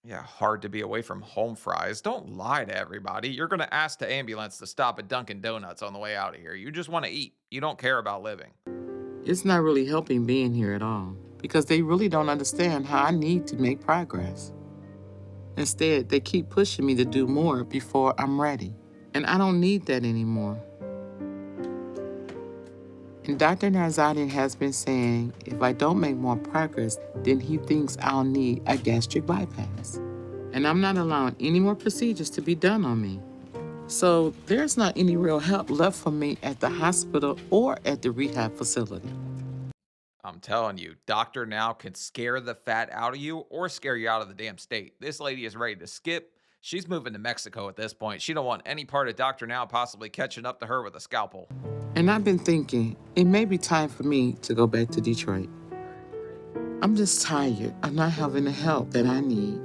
Yeah, hard to be away from home fries. Don't lie to everybody. You're going to ask the ambulance to stop at Dunkin' Donuts on the way out of here. You just want to eat. You don't care about living. It's not really helping being here at all because they really don't understand how I need to make progress. Instead, they keep pushing me to do more before I'm ready. And I don't need that anymore. And Dr. Narzadian has been saying if I don't make more progress, then he thinks I'll need a gastric bypass. And I'm not allowing any more procedures to be done on me. So there's not any real help left for me at the hospital or at the rehab facility. I'm telling you, Doctor Now can scare the fat out of you or scare you out of the damn state. This lady is ready to skip. She's moving to Mexico at this point. She don't want any part of Doctor Now possibly catching up to her with a scalpel. And I've been thinking it may be time for me to go back to Detroit. I'm just tired of not having the help that I need.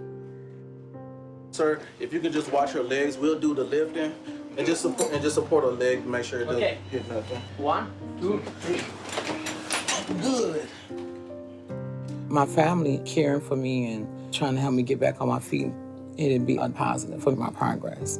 Sir, if you could just watch her legs, we'll do the lifting and just support her leg to make sure it doesn't hit nothing. 1, 2, 3. Good. My family caring for me and trying to help me get back on my feet, it'd be a positive for my progress.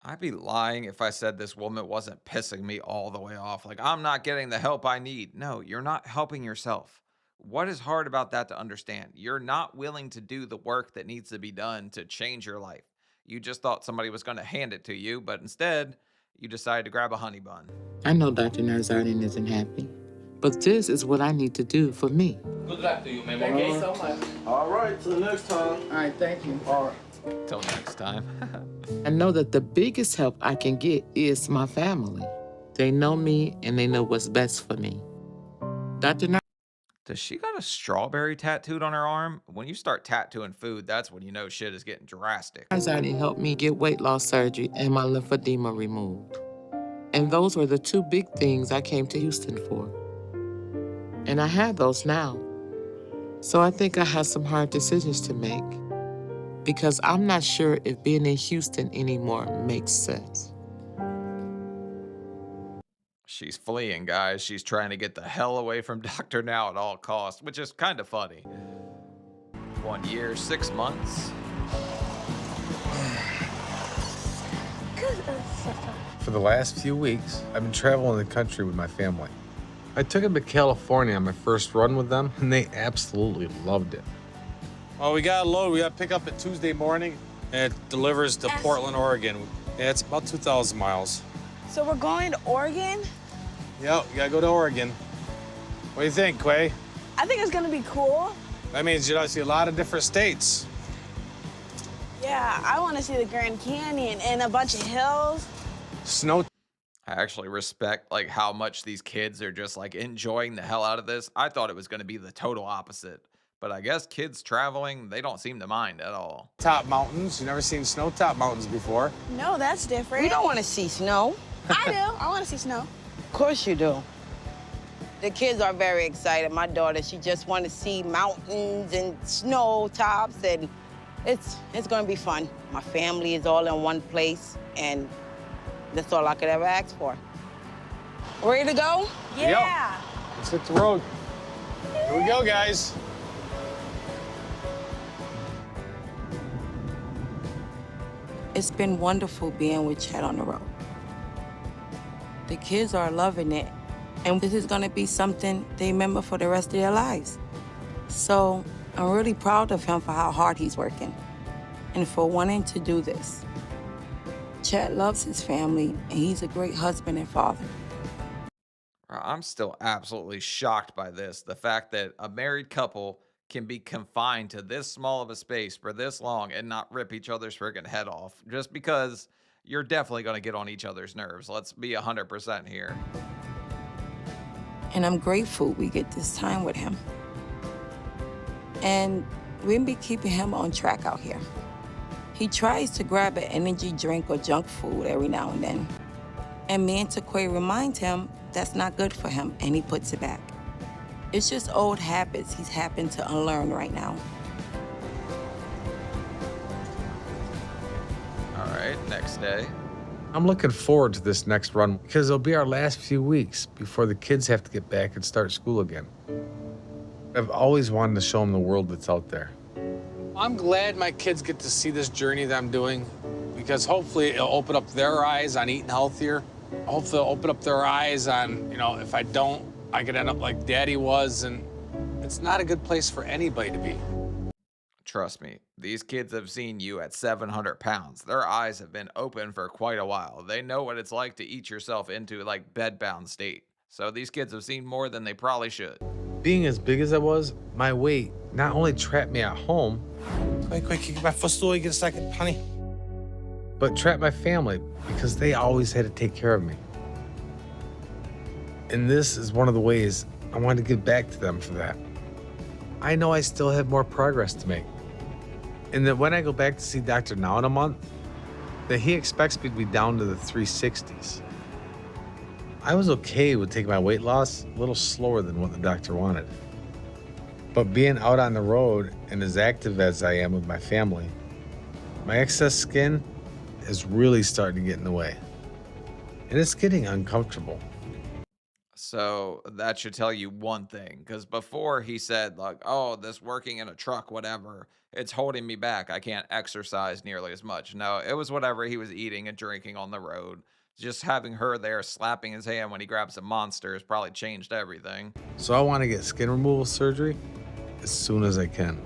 I'd be lying if I said this woman wasn't pissing me all the way off. Like, I'm not getting the help I need. No, you're not helping yourself. What is hard about that to understand? You're not willing to do the work that needs to be done to change your life. You just thought somebody was going to hand it to you, but instead, you decided to grab a honey bun. I know Dr. Narzadian isn't happy, but this is what I need to do for me. Good luck to you, man. Thank you so much. All right, till next time. All right, thank you. All right. Till next time. I know that the biggest help I can get is my family. They know me and they know what's best for me. Dr. Does she got a strawberry tattooed on her arm? When you start tattooing food, that's when you know shit is getting drastic. Narzadian helped me get weight loss surgery and my lymphedema removed. And those were the two big things I came to Houston for. And I have those now. So I think I have some hard decisions to make because I'm not sure if being in Houston anymore makes sense. She's fleeing, guys. She's trying to get the hell away from Dr. Now at all costs, which is kind of funny. 1 year, 6 months. For the last few weeks, I've been traveling the country with my family. I took them to California on my first run with them, and they absolutely loved it. Well, we got a load. We got to pick up it Tuesday morning, and it delivers to Portland, Oregon. Yeah, it's about 2,000 miles. So we're going to Oregon? Yep, you got to go to Oregon. What do you think, Quay? I think it's gonna be cool. That means you're going to see a lot of different states. Yeah, I want to see the Grand Canyon and a bunch of hills. Snow. I actually respect like how much these kids are just like enjoying the hell out of this. I thought it was going to be the total opposite. But I guess kids traveling, they don't seem to mind at all. Top mountains. You've never seen snow-top mountains before. No, that's different. We don't want to see snow. I do. I want to see snow. Of course you do. The kids are very excited. My daughter, she just wants to see mountains and snow tops, and it's going to be fun. My family is all in one place, and that's all I could ever ask for. Ready to go? Yeah. Let's hit the road. Here we go, guys. It's been wonderful being with Chet on the road. The kids are loving it, and this is going to be something they remember for the rest of their lives. So I'm really proud of him for how hard he's working and for wanting to do this. Chet loves his family, and he's a great husband and father. I'm still absolutely shocked by this. The fact that a married couple can be confined to this small of a space for this long and not rip each other's friggin' head off just because you're definitely going to get on each other's nerves. Let's be 100% here. And I'm grateful we get this time with him. And we'll be keeping him on track out here. He tries to grab an energy drink or junk food every now and then. And me and Taquay remind him that's not good for him, and he puts it back. It's just old habits he's having to unlearn right now. All right, next day. I'm looking forward to this next run because it'll be our last few weeks before the kids have to get back and start school again. I've always wanted to show them the world that's out there. I'm glad my kids get to see this journey that I'm doing because hopefully it'll open up their eyes on eating healthier. Hopefully it'll open up their eyes on, if I don't, I could end up like Daddy was, and it's not a good place for anybody to be. Trust me, these kids have seen you at 700 pounds. Their eyes have been open for quite a while. They know what it's like to eat yourself into like bedbound state. So these kids have seen more than they probably should. Being as big as I was, my weight not only trapped me at home, Quick, kick my footstool, you get a second, honey. but trapped my family because they always had to take care of me. And this is one of the ways I want to give back to them for that. I know I still have more progress to make. And that when I go back to see Doctor now in a month, that he expects me to be down to the 360s. I was okay with taking my weight loss a little slower than what the doctor wanted. But being out on the road and as active as I am with my family, my excess skin is really starting to get in the way. And it's getting uncomfortable. So that should tell you one thing, because before he said, like, oh, this working in a truck, whatever, it's holding me back. I can't exercise nearly as much. No, it was whatever he was eating and drinking on the road. Just having her there slapping his hand when he grabs a monster has probably changed everything. So I want to get skin removal surgery as soon as I can.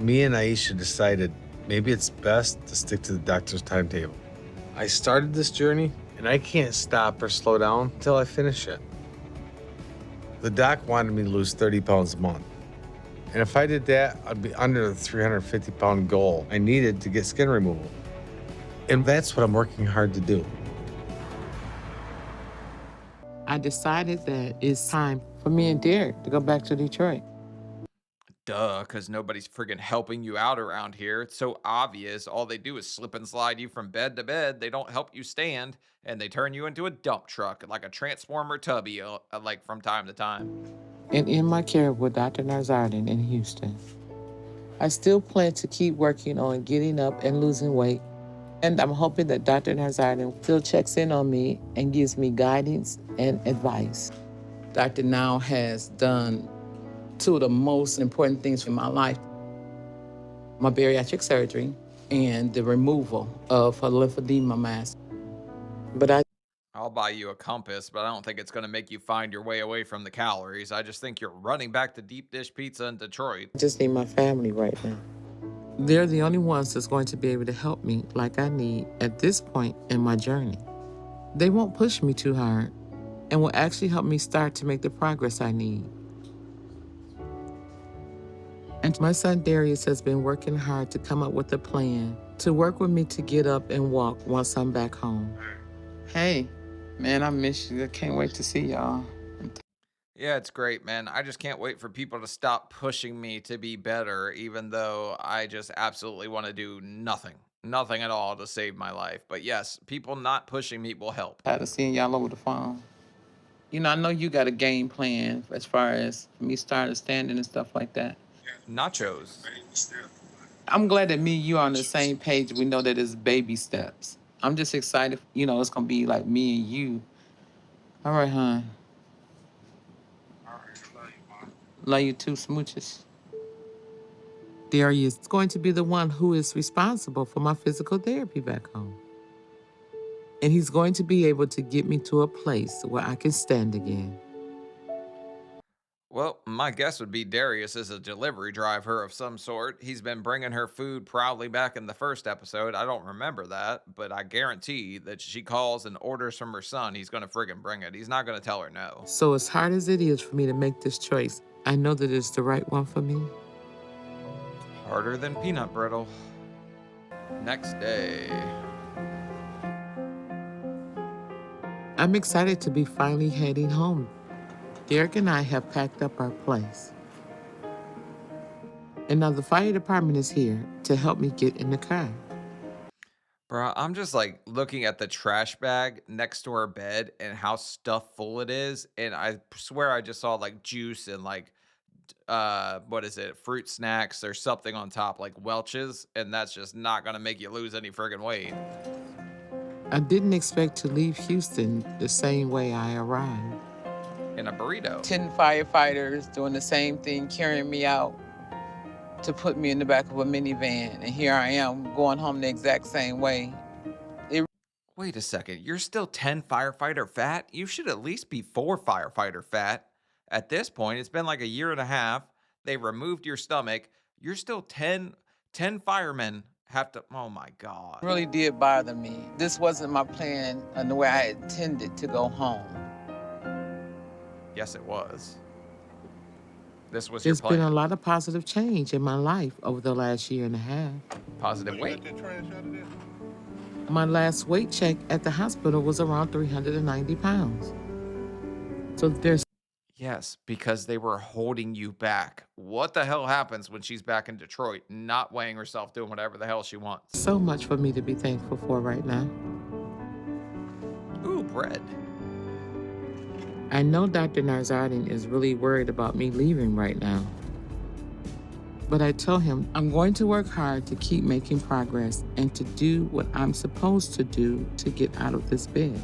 Me and Aisha decided maybe it's best to stick to the doctor's timetable. I started this journey and I can't stop or slow down until I finish it. The doc wanted me to lose 30 pounds a month. And if I did that, I'd be under the 350-pound goal I needed to get skin removal. And that's what I'm working hard to do. I decided that it's time for me and Derek to go back to Detroit. Duh, because nobody's friggin' helping you out around here. It's so obvious. All they do is slip and slide you from bed to bed. They don't help you stand, and they turn you into a dump truck, like a transformer tubby, like from time to time. And in my care with Dr. Narzardin in Houston. I still plan to keep working on getting up and losing weight. And I'm hoping that Dr. Narzardin still checks in on me and gives me guidance and advice. Dr. Now has done two of the most important things in my life: my bariatric surgery and the removal of her lymphedema mass. But I'll buy you a compass, but I don't think it's going to make you find your way away from the calories. I just think you're running back to deep dish pizza in Detroit. I just need my family right now. They're the only ones that's going to be able to help me like I need at this point in my journey. They won't push me too hard and will actually help me start to make the progress I need. And my son Darius has been working hard to come up with a plan to work with me to get up and walk once I'm back home. Hey, man, I miss you. I can't wait to see y'all. Yeah, it's great, man. I just can't wait for people to stop pushing me to be better, even though I just absolutely want to do nothing. Nothing at all to save my life. But yes, people not pushing me will help. Tired of seeing y'all over the phone. You know, I know you got a game plan as far as me starting standing and stuff like that. Nachos. I'm glad that me and you are on the same page. We know that it's baby steps. I'm just excited, you know, it's gonna be like me and you. All right, hon. Love you too, smooches. Darius is going to be the one who is responsible for my physical therapy back home. And he's going to be able to get me to a place where I can stand again. Well, my guess would be Darius is a delivery driver of some sort. He's been bringing her food proudly back in the first episode. I don't remember that, but I guarantee that she calls and orders from her son, he's going to friggin' bring it. He's not going to tell her no. So as hard as it is for me to make this choice, I know that it's the right one for me. Harder than peanut brittle. Next day. I'm excited to be finally heading home. Derek and I have packed up our place. And now the fire department is here to help me get in the car. Bro, I'm just like looking at the trash bag next to her bed and how stuffed full it is. And I swear I just saw like juice and like, what is it? Fruit snacks or something on top, like Welch's. And that's just not going to make you lose any friggin' weight. I didn't expect to leave Houston the same way I arrived. In a burrito. 10 firefighters doing the same thing, carrying me out to put me in the back of a minivan. And here I am going home the exact same way. Wait a second, you're still 10 firefighter fat? You should at least be 4 firefighter fat. At this point, it's been like a year and a half. They removed your stomach. You're still 10 firemen have to, oh my God. It really did bother me. This wasn't my plan and the way I intended to go home. Yes, it was. This was There's your plan. been a lot of positive change in my life over the last year and a half. Positive weight. My last weight check at the hospital was around 390 pounds. So there's Yes, because they were holding you back. What the hell happens when she's back in Detroit, not weighing herself, doing whatever the hell she wants? so much for me to be thankful for right now. Ooh, bread. I know Dr. Narzardin is really worried about me leaving right now. But I told him I'm going to work hard to keep making progress and to do what I'm supposed to do to get out of this bed.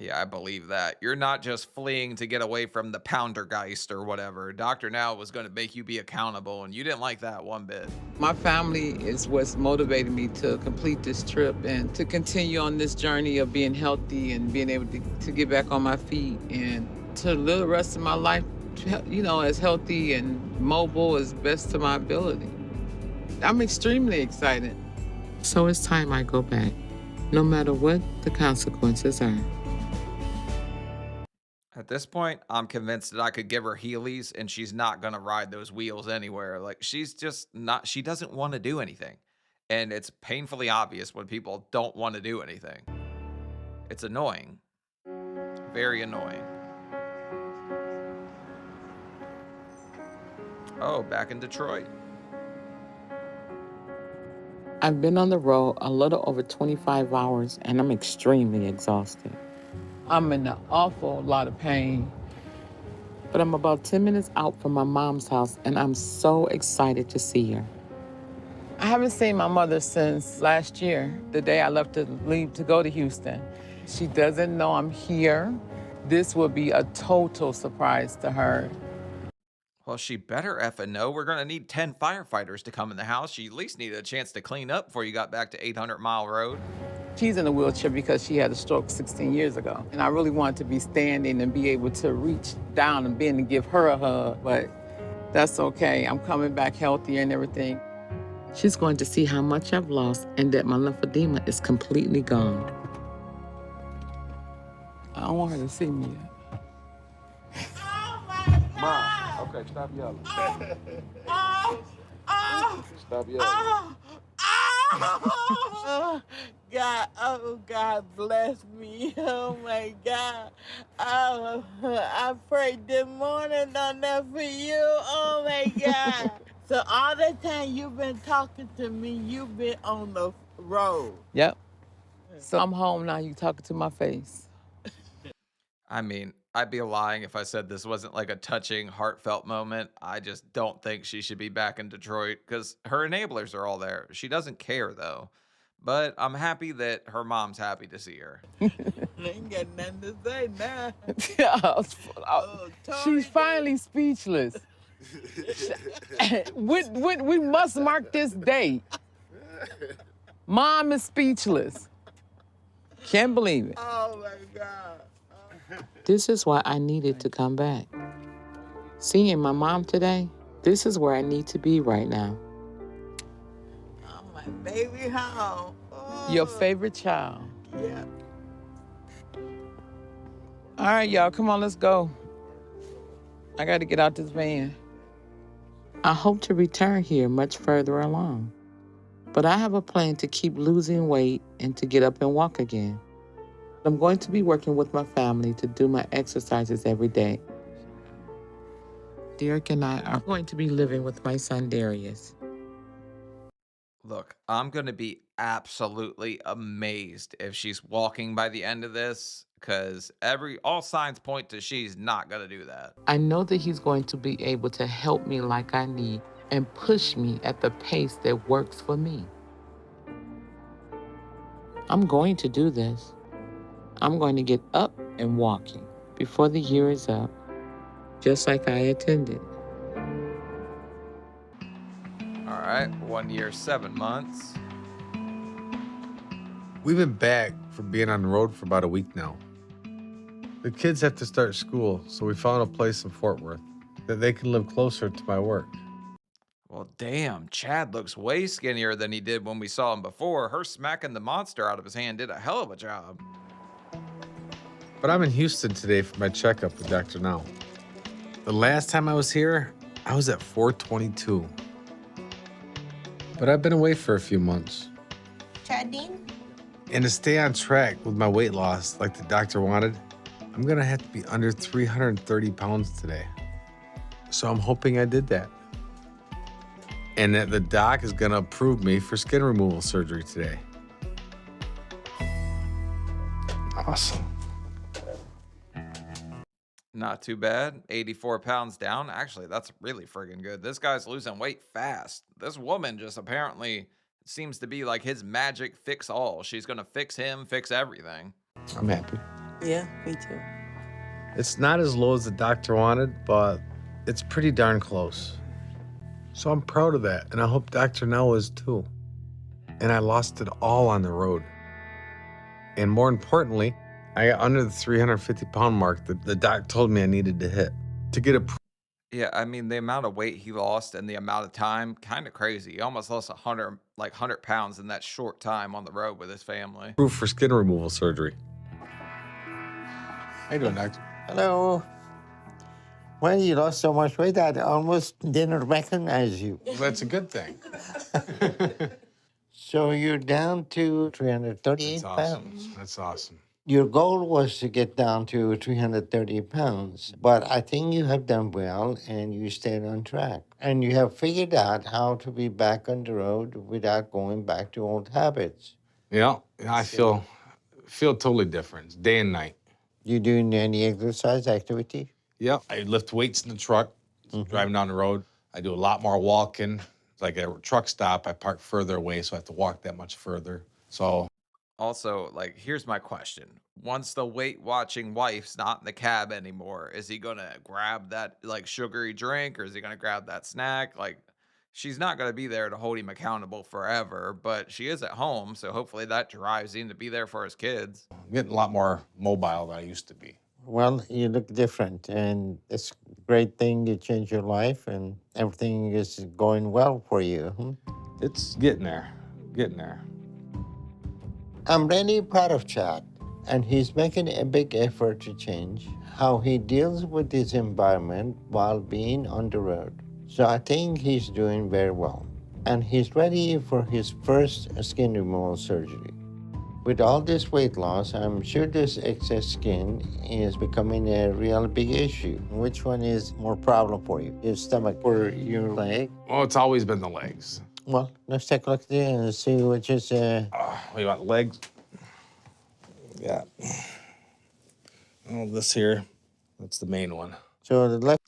Yeah, I believe that. You're not just fleeing to get away from the Poundergeist or whatever. Dr. Now was going to make you be accountable, and you didn't like that one bit. My family is what's motivated me to complete this trip and to continue on this journey of being healthy and being able to get back on my feet and to live the rest of my life, you know, as healthy and mobile as best to my ability. I'm extremely excited. So it's time I go back, no matter what the consequences are. At this point, I'm convinced that I could give her Heelys and she's not going to ride those wheels anywhere. Like, she's just not, she doesn't want to do anything. And it's painfully obvious when people don't want to do anything. It's annoying. Very annoying. Oh, back in Detroit. I've been on the road a little over 25 hours and I'm extremely exhausted. I'm in an awful lot of pain. But I'm about 10 minutes out from my mom's house and I'm so excited to see her. I haven't seen my mother since last year, the day I left to leave to go to Houston. She doesn't know I'm here. This will be a total surprise to her. Well, she better effing know. We're going to need 10 firefighters to come in the house. She at least needed a chance to clean up before you got back to 800 Mile Road. She's in a wheelchair because she had a stroke 16 years ago. And I really wanted to be standing and be able to reach down and bend and give her a hug, but that's okay. I'm coming back healthy and everything. She's going to see how much I've lost and that my lymphedema is completely gone. I don't want her to see me yet. Mom, okay, stop yelling. Stop yelling. God bless me. Oh my God. Oh, I prayed this morning on that for you. Oh my God. So all the time you've been talking to me, you've been on the road. Yep. So I'm home now, you talking to my face. I mean, I'd be lying if I said this wasn't like a touching, heartfelt moment. I just don't think she should be back in Detroit because her enablers are all there. She doesn't care though. But I'm happy that her mom's happy to see her. I ain't got nothing to say now. She's finally speechless. We must mark this date. Mom is speechless. Can't believe it. Oh my God. This is why I needed to come back. Seeing my mom today, this is where I need to be right now. Oh, my baby home. Oh. Your favorite child. Yeah. All right, y'all, come on, let's go. I got to get out this van. I hope to return here much further along. But I have a plan to keep losing weight and to get up and walk again. I'm going to be working with my family to do my exercises every day. Derek and I are going to be living with my son, Darius. Look, I'm going to be absolutely amazed if she's walking by the end of this because all signs point to she's not going to do that. I know that he's going to be able to help me like I need and push me at the pace that works for me. I'm going to do this. I'm going to get up and walking before the year is up, just like I intended. All right, 1 year, 7 months. We've been back from being on the road for about a week now. The kids have to start school, so we found a place in Fort Worth. that they can live closer to my work. Well, damn, Chad looks way skinnier than he did when we saw him before. Her smacking the monster out of his hand did a hell of a job. But I'm in Houston today for my checkup with Dr. Now. The last time I was here, I was at 422. But I've been away for a few months. Chad Dean? And to stay on track with my weight loss like the doctor wanted, I'm gonna have to be under 330 pounds today. So I'm hoping I did that. And that the doc is gonna approve me for skin removal surgery today. Awesome. Not too bad. 84 pounds down. Actually, that's really friggin' good. This guy's losing weight fast. This woman just apparently seems to be like his magic fix all. She's gonna fix him, fix everything. I'm happy. Yeah, me too. It's not as low as the doctor wanted, but it's pretty darn close. So I'm proud of that, and I hope Dr. Now is too. And I lost it all on the road. And more importantly, I got under the 350-pound mark that the doc told me I needed to hit to get approved. Yeah, I mean, the amount of weight he lost and the amount of time, kind of crazy. He almost lost 100 pounds in that short time on the road with his family. Approved for skin removal surgery. How you doing, doctor? Hello. Well, you lost so much weight that I almost didn't recognize you. Well, that's a good thing. So you're down to 338 That's awesome. pounds. That's awesome. Your goal was to get down to 330 pounds, but I think you have done well and you stayed on track. And you have figured out how to be back on the road without going back to old habits. Yeah, I feel totally different, day and night. You doing any exercise activity? Yep. I lift weights in the truck, driving down the road. I do a lot more walking. Like a truck stop, I park further away, so I have to walk that much further. So Also, like, here's my question. Once the weight watching wife's not in the cab anymore, is he gonna grab that like sugary drink or is he gonna grab that snack? Like, she's not gonna be there to hold him accountable forever, but she is at home, so hopefully that drives him to be there for his kids. I'm getting a lot more mobile than I used to be. Well, you look different, and it's a great thing you changed your life, and everything is going well for you. It's getting there, I'm really proud of Chad, and he's making a big effort to change how he deals with his environment while being on the road. So I think he's doing very well, and he's ready for his first skin removal surgery. With all this weight loss, I'm sure this excess skin is becoming a real big issue. Which one is more problem for you? Your stomach or your leg? Well, it's always been the legs. Well, let's take a look at it and see which is... What do you want, legs? Yeah. Oh, this here, that's the main one. So the left...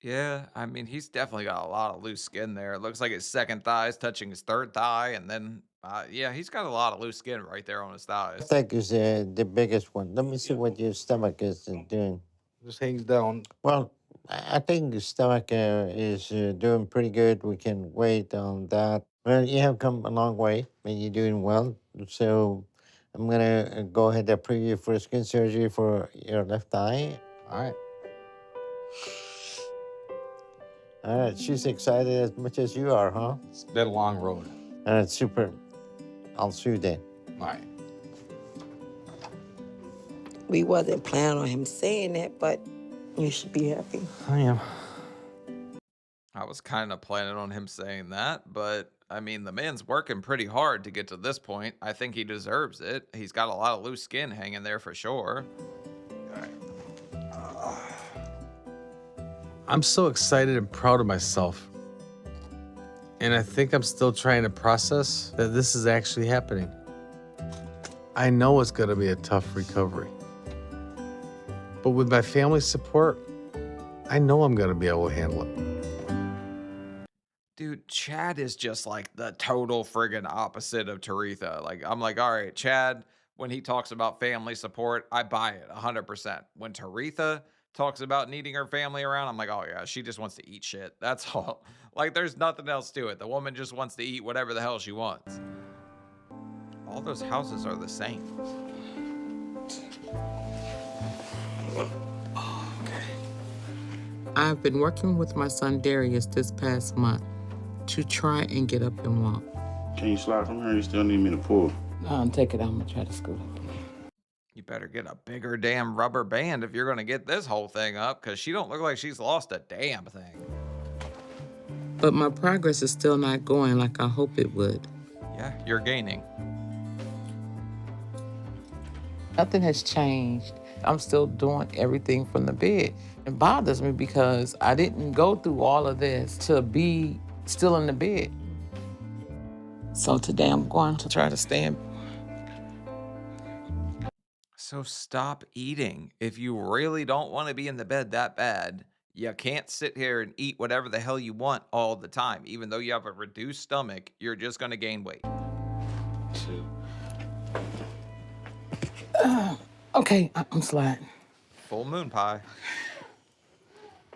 Yeah, I mean, he's definitely got a lot of loose skin there. It looks like his second thigh is touching his third thigh, and then, yeah, he's got a lot of loose skin right there on his thighs. leg is the biggest one. Let me see what your stomach is doing. Just hangs down. Well, I think the stomach is doing pretty good. We can wait on that. Well, you have come a long way, and you're doing well. So I'm going to go ahead and approve you for skin surgery for your left eye. All right. All right, she's excited as much as you are, huh? It's been a long road. All right, super. I'll see you then. All right. We wasn't planning on him saying that, but you should be happy. I am. I was kind of planning on him saying that, but I mean, the man's working pretty hard to get to this point. I think he deserves it. He's got a lot of loose skin hanging there for sure. I'm so excited and proud of myself. And I think I'm still trying to process that this is actually happening. I know it's gonna be a tough recovery. But with my family's support, I know I'm gonna be able to handle it. Dude, Chad is just like the total friggin' opposite of Teretha. Like, I'm like, all right, Chad, when he talks about family support, I buy it 100%. When Teretha talks about needing her family around, I'm like, oh yeah, she just wants to eat shit. That's all. Like, there's nothing else to it. The woman just wants to eat whatever the hell she wants. All those houses are the same. I've been working with my son Darius this past month to try and get up and walk. Can you slide from here? You still need me to pull? I'll take it out. I'm gonna try to scoot up. You better get a bigger damn rubber band if you're gonna get this whole thing up, because she don't look like she's lost a damn thing. But my progress is still not going like I hope it would. Yeah, you're gaining. Nothing has changed. I'm still doing everything from the bed. It bothers me because I didn't go through all of this to be still in the bed. So today I'm going to try to stand. So stop eating. If you really don't want to be in the bed that bad, you can't sit here and eat whatever the hell you want all the time. Even though you have a reduced stomach, you're just going to gain weight. Okay, I'm sliding. Full moon pie.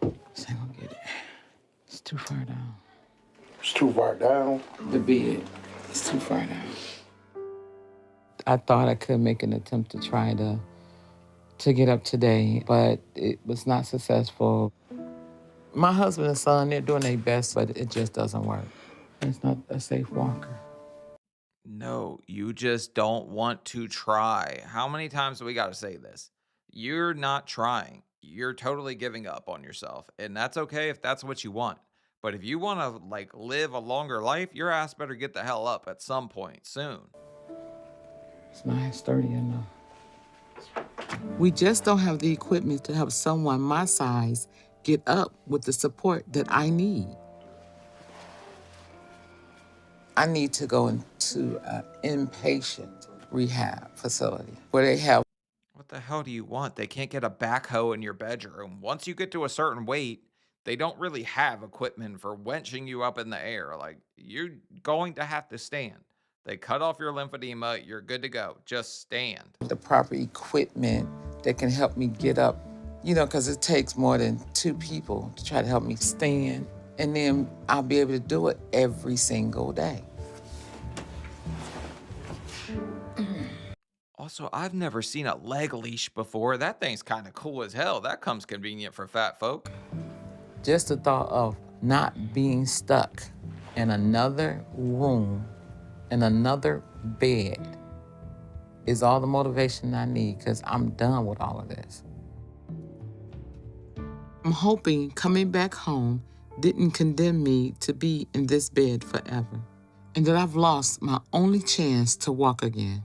Just ain't gonna get it. It's too far down. It's too far down. The bed. It's too far down. I thought I could make an attempt to try to get up today, but it was not successful. My husband and son, they're doing their best, but it just doesn't work. It's not a safe walker. No, you just don't want to try. How many times do we got to say this? You're not trying. You're totally giving up on yourself. And that's okay if that's what you want. But if you want to live a longer life, your ass better get the hell up at some point soon. It's not sturdy enough. We just don't have the equipment to help someone my size get up with the support that I need. I need to go into an inpatient rehab facility where they have. What the hell do you want? They can't get a backhoe in your bedroom. Once you get to a certain weight, they don't really have equipment for wenching you up in the air. You're going to have to stand. They cut off your lymphedema, you're good to go. Just stand. The proper equipment that can help me get up, because it takes more than 2 people to try to help me stand. And then I'll be able to do it every single day. Also, I've never seen a leg leash before. That thing's kind of cool as hell. That comes convenient for fat folk. Just the thought of not being stuck in another room, in another bed, is all the motivation I need, because I'm done with all of this. I'm hoping coming back home didn't condemn me to be in this bed forever, and that I've lost my only chance to walk again.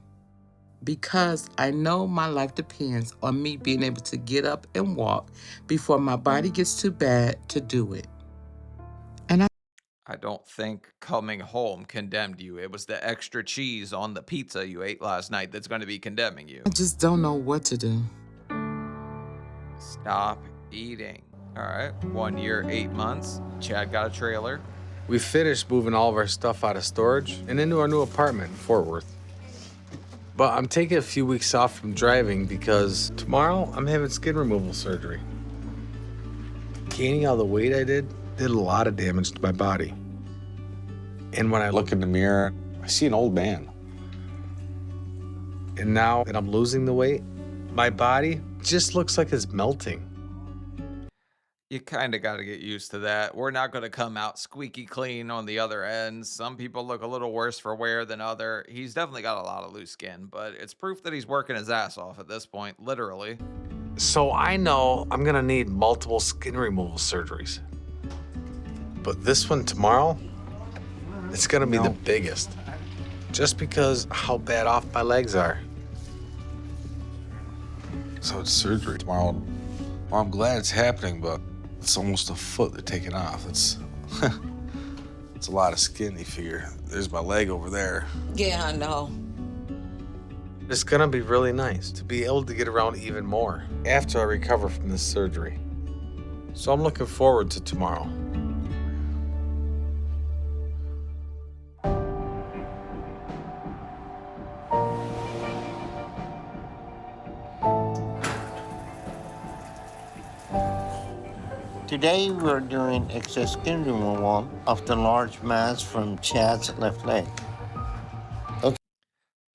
Because I know my life depends on me being able to get up and walk before my body gets too bad to do it. And I don't think coming home condemned you. It was the extra cheese on the pizza you ate last night that's going to be condemning you. I just don't know what to do. Stop eating. All right, 1 year, 8 months. Chad got a trailer. We finished moving all of our stuff out of storage and into our new apartment in Fort Worth. But I'm taking a few weeks off from driving because tomorrow I'm having skin removal surgery. Gaining all the weight I did a lot of damage to my body. And when I look in the mirror, I see an old man. And now that I'm losing the weight, my body just looks like it's melting. You kind of got to get used to that. We're not going to come out squeaky clean on the other end. Some people look a little worse for wear than other. He's definitely got a lot of loose skin, but it's proof that he's working his ass off at this point, literally. So I know I'm gonna need multiple skin removal surgeries. But this one tomorrow, it's gonna be the biggest. Just because how bad off my legs are. So it's surgery tomorrow. Well, I'm glad it's happening, but it's almost a foot they're taking off. It's a lot of skin, you figure. There's my leg over there. Yeah, I know. It's gonna be really nice to be able to get around even more after I recover from this surgery. So I'm looking forward to tomorrow. Today we're doing excess skin removal of the large mass from Chad's left leg.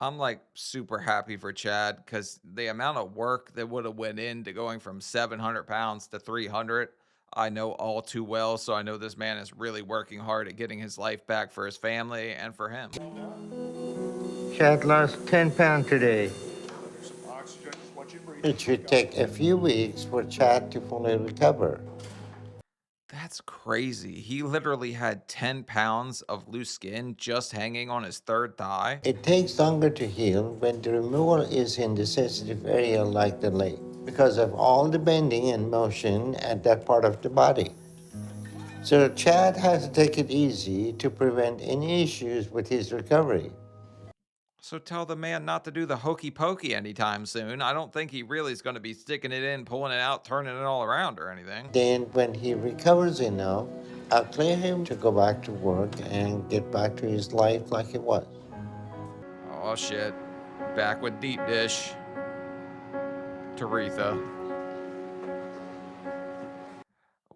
I'm super happy for Chad because the amount of work that would have went into going from 700 pounds to 300, I know all too well, so I know this man is really working hard at getting his life back for his family and for him. Chad lost 10 pounds today. It should take a few weeks for Chad to fully recover. That's crazy. He literally had 10 pounds of loose skin just hanging on his third thigh. It takes longer to heal when the removal is in the sensitive area like the leg because of all the bending and motion at that part of the body. So Chad has to take it easy to prevent any issues with his recovery. So tell the man not to do the hokey pokey anytime soon. I don't think he really is going to be sticking it in, pulling it out, turning it all around or anything. Then when he recovers enough, I'll clear him to go back to work and get back to his life like it was. Oh shit. Back with deep dish. Teretha.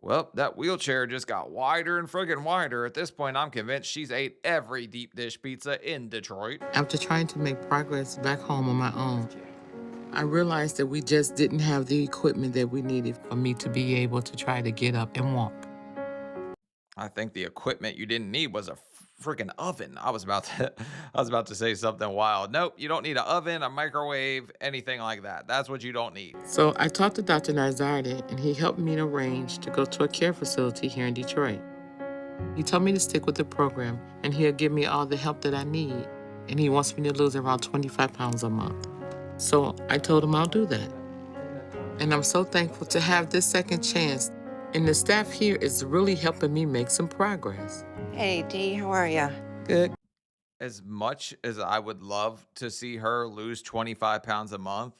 Well, that wheelchair just got wider and friggin' wider. At this point, I'm convinced she's ate every deep dish pizza in Detroit. After trying to make progress back home on my own, I realized that we just didn't have the equipment that we needed for me to be able to try to get up and walk. I think the equipment you didn't need was a freaking oven. I was about to say something wild. Nope, you don't need an oven, a microwave, anything like that. That's what you don't need. So I talked to Dr. Narzardi, and he helped me arrange to go to a care facility here in Detroit. He told me to stick with the program, and he'll give me all the help that I need, and he wants me to lose around 25 pounds a month. So I told him I'll do that. And I'm so thankful to have this second chance, and the staff here is really helping me make some progress. Hey, Dee, how are ya? Good. As much as I would love to see her lose 25 pounds a month,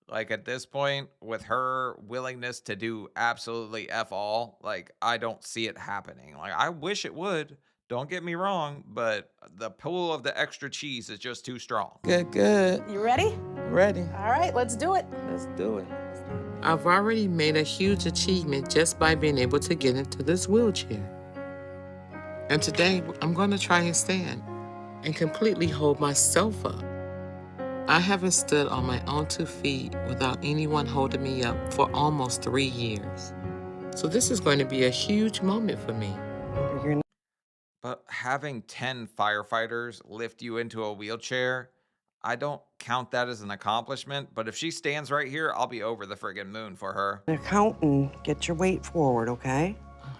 like at this point, with her willingness to do absolutely F all, like I don't see it happening. Like I wish it would, don't get me wrong, but the pull of the extra cheese is just too strong. Good. You ready? Ready. All right, let's do it. Let's do it. I've already made a huge achievement just by being able to get into this wheelchair. And today, I'm going to try and stand and completely hold myself up. I haven't stood on my own 2 feet without anyone holding me up for almost 3 years. So this is going to be a huge moment for me. But having 10 firefighters lift you into a wheelchair, I don't count that as an accomplishment, but if she stands right here, I'll be over the friggin' moon for her. They're counting. Get your weight forward, okay?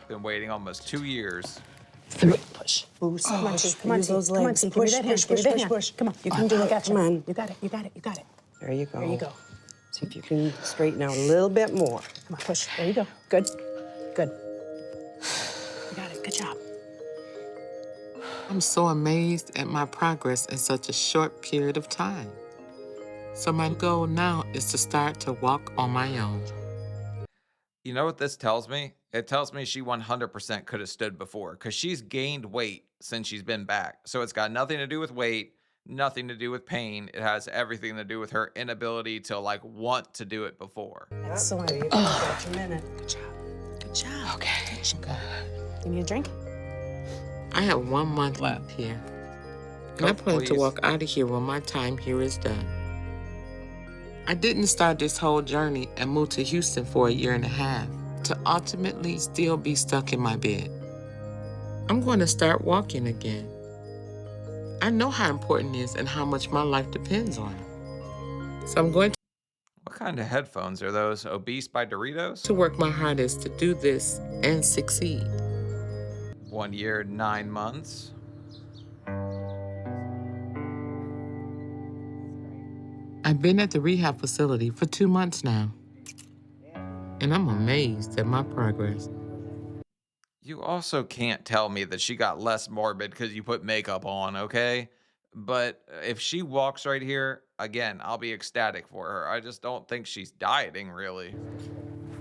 Been waiting almost 2 years. 3. Push. Boost. Come on, T. Come on, Use T. those Come on, legs. T. Push, Give me that push, hand. Give me push, that push, hand. push. Come on. You can do it. Come Come on. on. You got it. You got it. You got it. There you go. There you go. See if you can straighten out a little bit more. Come on, push. There you go. Good. Good. You got it. Good job. I'm so amazed at my progress in such a short period of time. So my goal now is to start to walk on my own. You know what this tells me? It tells me she 100% could have stood before because she's gained weight since she's been back. So it's got nothing to do with weight, nothing to do with pain. It has everything to do with her inability to like want to do it before. Excellent. There you go. Got your minute. Good job. Good job. Okay. Good job. You need a drink? I have 1 month left here. And I plan to walk out of here when my time here is done. I didn't start this whole journey and move to Houston for 1.5 years to ultimately still be stuck in my bed. I'm going to start walking again. I know how important it is and how much my life depends on it. So I'm going What kind of headphones are those? Obese by Doritos? to work my hardest to do this and succeed. 1 year, 9 months. I've been at the rehab facility for 2 months now, and I'm amazed at my progress. You also can't tell me that she got less morbid because you put makeup on, okay? But if she walks right here, again, I'll be ecstatic for her. I just don't think she's dieting, really.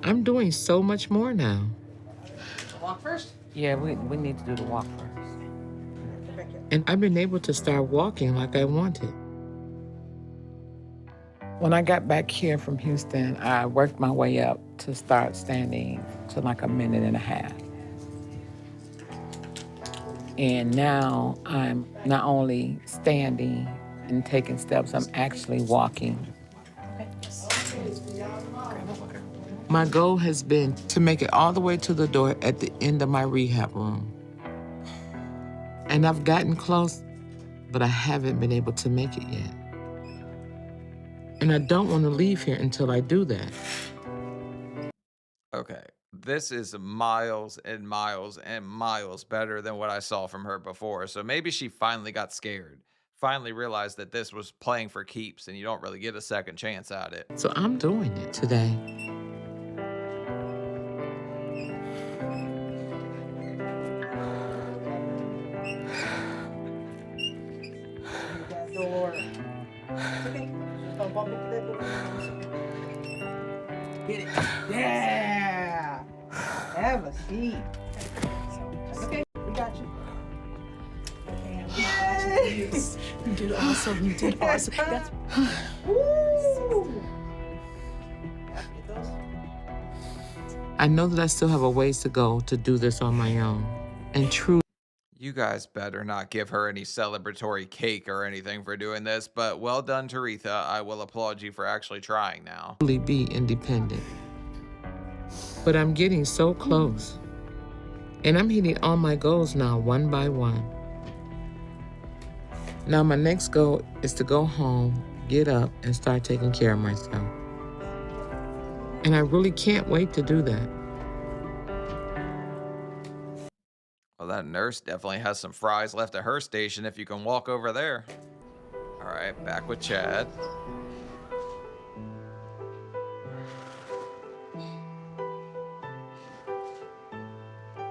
I'm doing so much more now. Walk first? Yeah, we need to do the walk first. And I've been able to start walking like I wanted. When I got back here from Houston, I worked my way up to start standing to like 1.5 minutes. And now I'm not only standing and taking steps, I'm actually walking. My goal has been to make it all the way to the door at the end of my rehab room. And I've gotten close, but I haven't been able to make it yet. And I don't want to leave here until I do that. Okay, this is miles and miles and miles better than what I saw from her before. So maybe she finally got scared, finally realized that this was playing for keeps and you don't really get a second chance at it. So I'm doing it today. Get it. Yeah. Have a seat. Okay, we got you. You did awesome. You did awesome. That's... I know that I still have a ways to go to do this on my own. And truly, You guys better not give her any celebratory cake or anything for doing this, but well done, Teretha. I will applaud you for actually trying now. be independent. But I'm getting so close. And I'm hitting all my goals now, one by one. Now my next goal is to go home, get up, and start taking care of myself. And I really can't wait to do that. Well, that nurse definitely has some fries left at her station if you can walk over there. All right, back with Chad.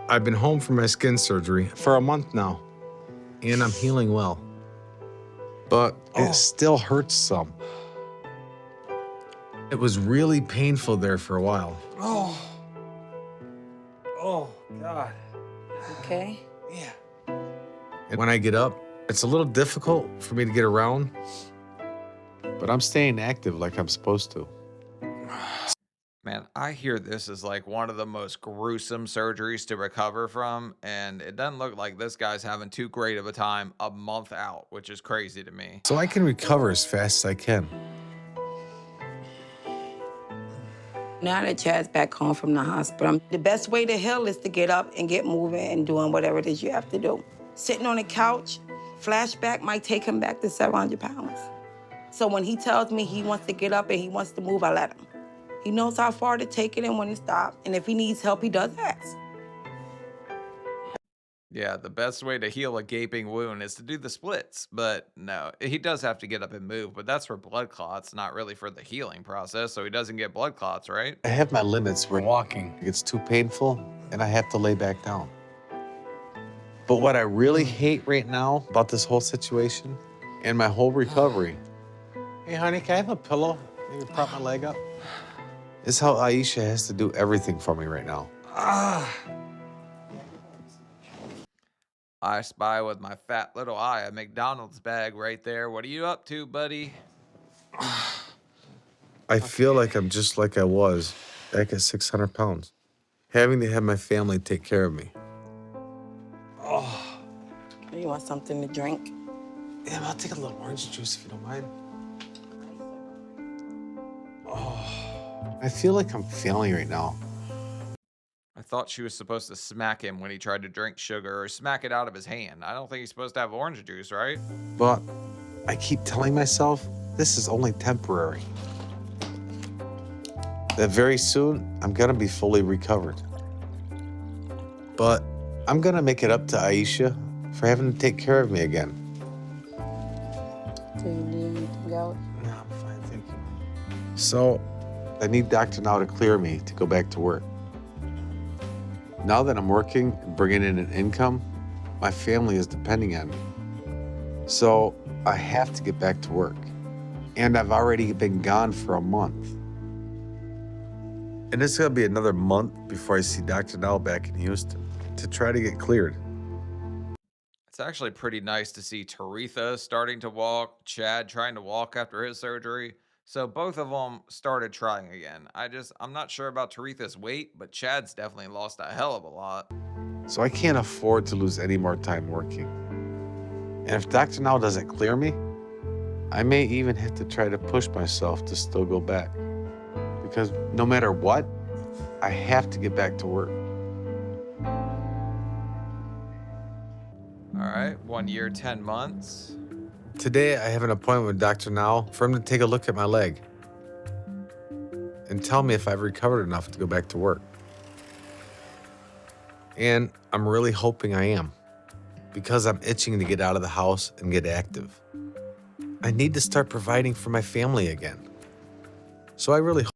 I've been home from my skin surgery for a month now, and I'm healing well. But it still hurts some. It was really painful there for a while. Oh. Oh, God. Okay. Yeah. And when I get up, it's a little difficult for me to get around, but I'm staying active like I'm supposed to. Man, I hear this is like one of the most gruesome surgeries to recover from, and it doesn't look like this guy's having too great of a time a month out, which is crazy to me. So I can recover as fast as I can. Now that Chad's back home from the hospital, the best way to heal is to get up and get moving and doing whatever it is you have to do. Sitting on the couch, flashback might take him back to 700 pounds. So when he tells me he wants to get up and he wants to move, I let him. He knows how far to take it and when to stop. And if he needs help, he does ask. Yeah, the best way to heal a gaping wound is to do the splits. But no, he does have to get up and move, but that's for blood clots, not really for the healing process, so he doesn't get blood clots, right? I have my limits where walking gets too painful and I have to lay back down. But what I really hate right now about this whole situation and my whole recovery, Hey, honey, can I have a pillow? Maybe prop my leg up? is how Aisha has to do everything for me right now. I spy with my fat little eye a McDonald's bag right there. What are you up to, buddy? I feel like I'm just like I was back at 600 pounds, having to have my family take care of me. You want something to drink? Yeah, I'll take a little orange juice if you don't mind. I feel like I'm failing right now. I thought she was supposed to smack him when he tried to drink sugar or smack it out of his hand. I don't think he's supposed to have orange juice, right? But I keep telling myself this is only temporary. That very soon I'm gonna be fully recovered. But I'm gonna make it up to Aisha for having to take care of me again. Do you need anything else? No, I'm fine, thank you. So I need Dr. Now to clear me to go back to work. Now that I'm working and bringing in an income, my family is depending on me. So I have to get back to work. And I've already been gone for a month. And it's gonna be another month before I see Dr. Now back in Houston to try to get cleared. It's actually pretty nice to see Teretha starting to walk, Chad trying to walk after his surgery. So both of them started trying again. I'm not sure about Teretha's weight, but Chad's definitely lost a hell of a lot. So I can't afford to lose any more time working. And if Dr. Now doesn't clear me, I may even have to try to push myself to still go back. Because no matter what, I have to get back to work. All right, 1 year, 10 months. Today, I have an appointment with Dr. Now for him to take a look at my leg and tell me if I've recovered enough to go back to work. And I'm really hoping I am, because I'm itching to get out of the house and get active. I need to start providing for my family again. So I really hope.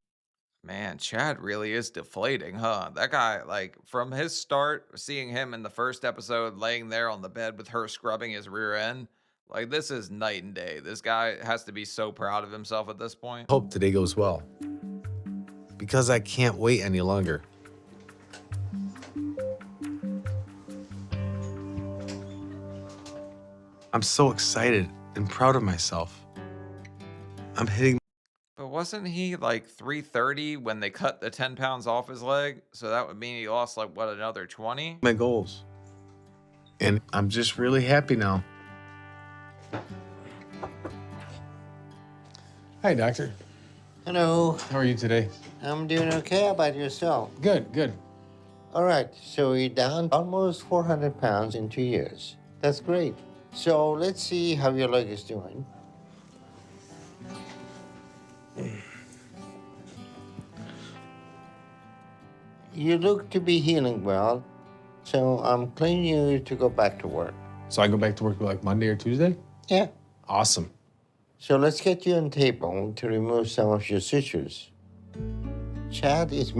Man, Chad really is deflating, huh? That guy, like, from his start, seeing him in the first episode laying there on the bed with her scrubbing his rear end, like, this is night and day. This guy has to be so proud of himself at this point. Hope today goes well, because I can't wait any longer. I'm so excited and proud of myself. I'm hitting. But wasn't he like 330 when they cut the 10 pounds off his leg? So that would mean he lost like, what, another 20? My goals. And I'm just really happy now. Hi, doctor. Hello. How are you today? I'm doing okay. How about yourself? Good, good. All right, so you're down almost 400 pounds in 2 years. That's great. So let's see how your leg is doing. You look to be healing well, so I'm clearing you to go back to work. So I go back to work like Monday or Tuesday? Yeah. Awesome. So let's get you on table to remove some of your sutures. Chad is.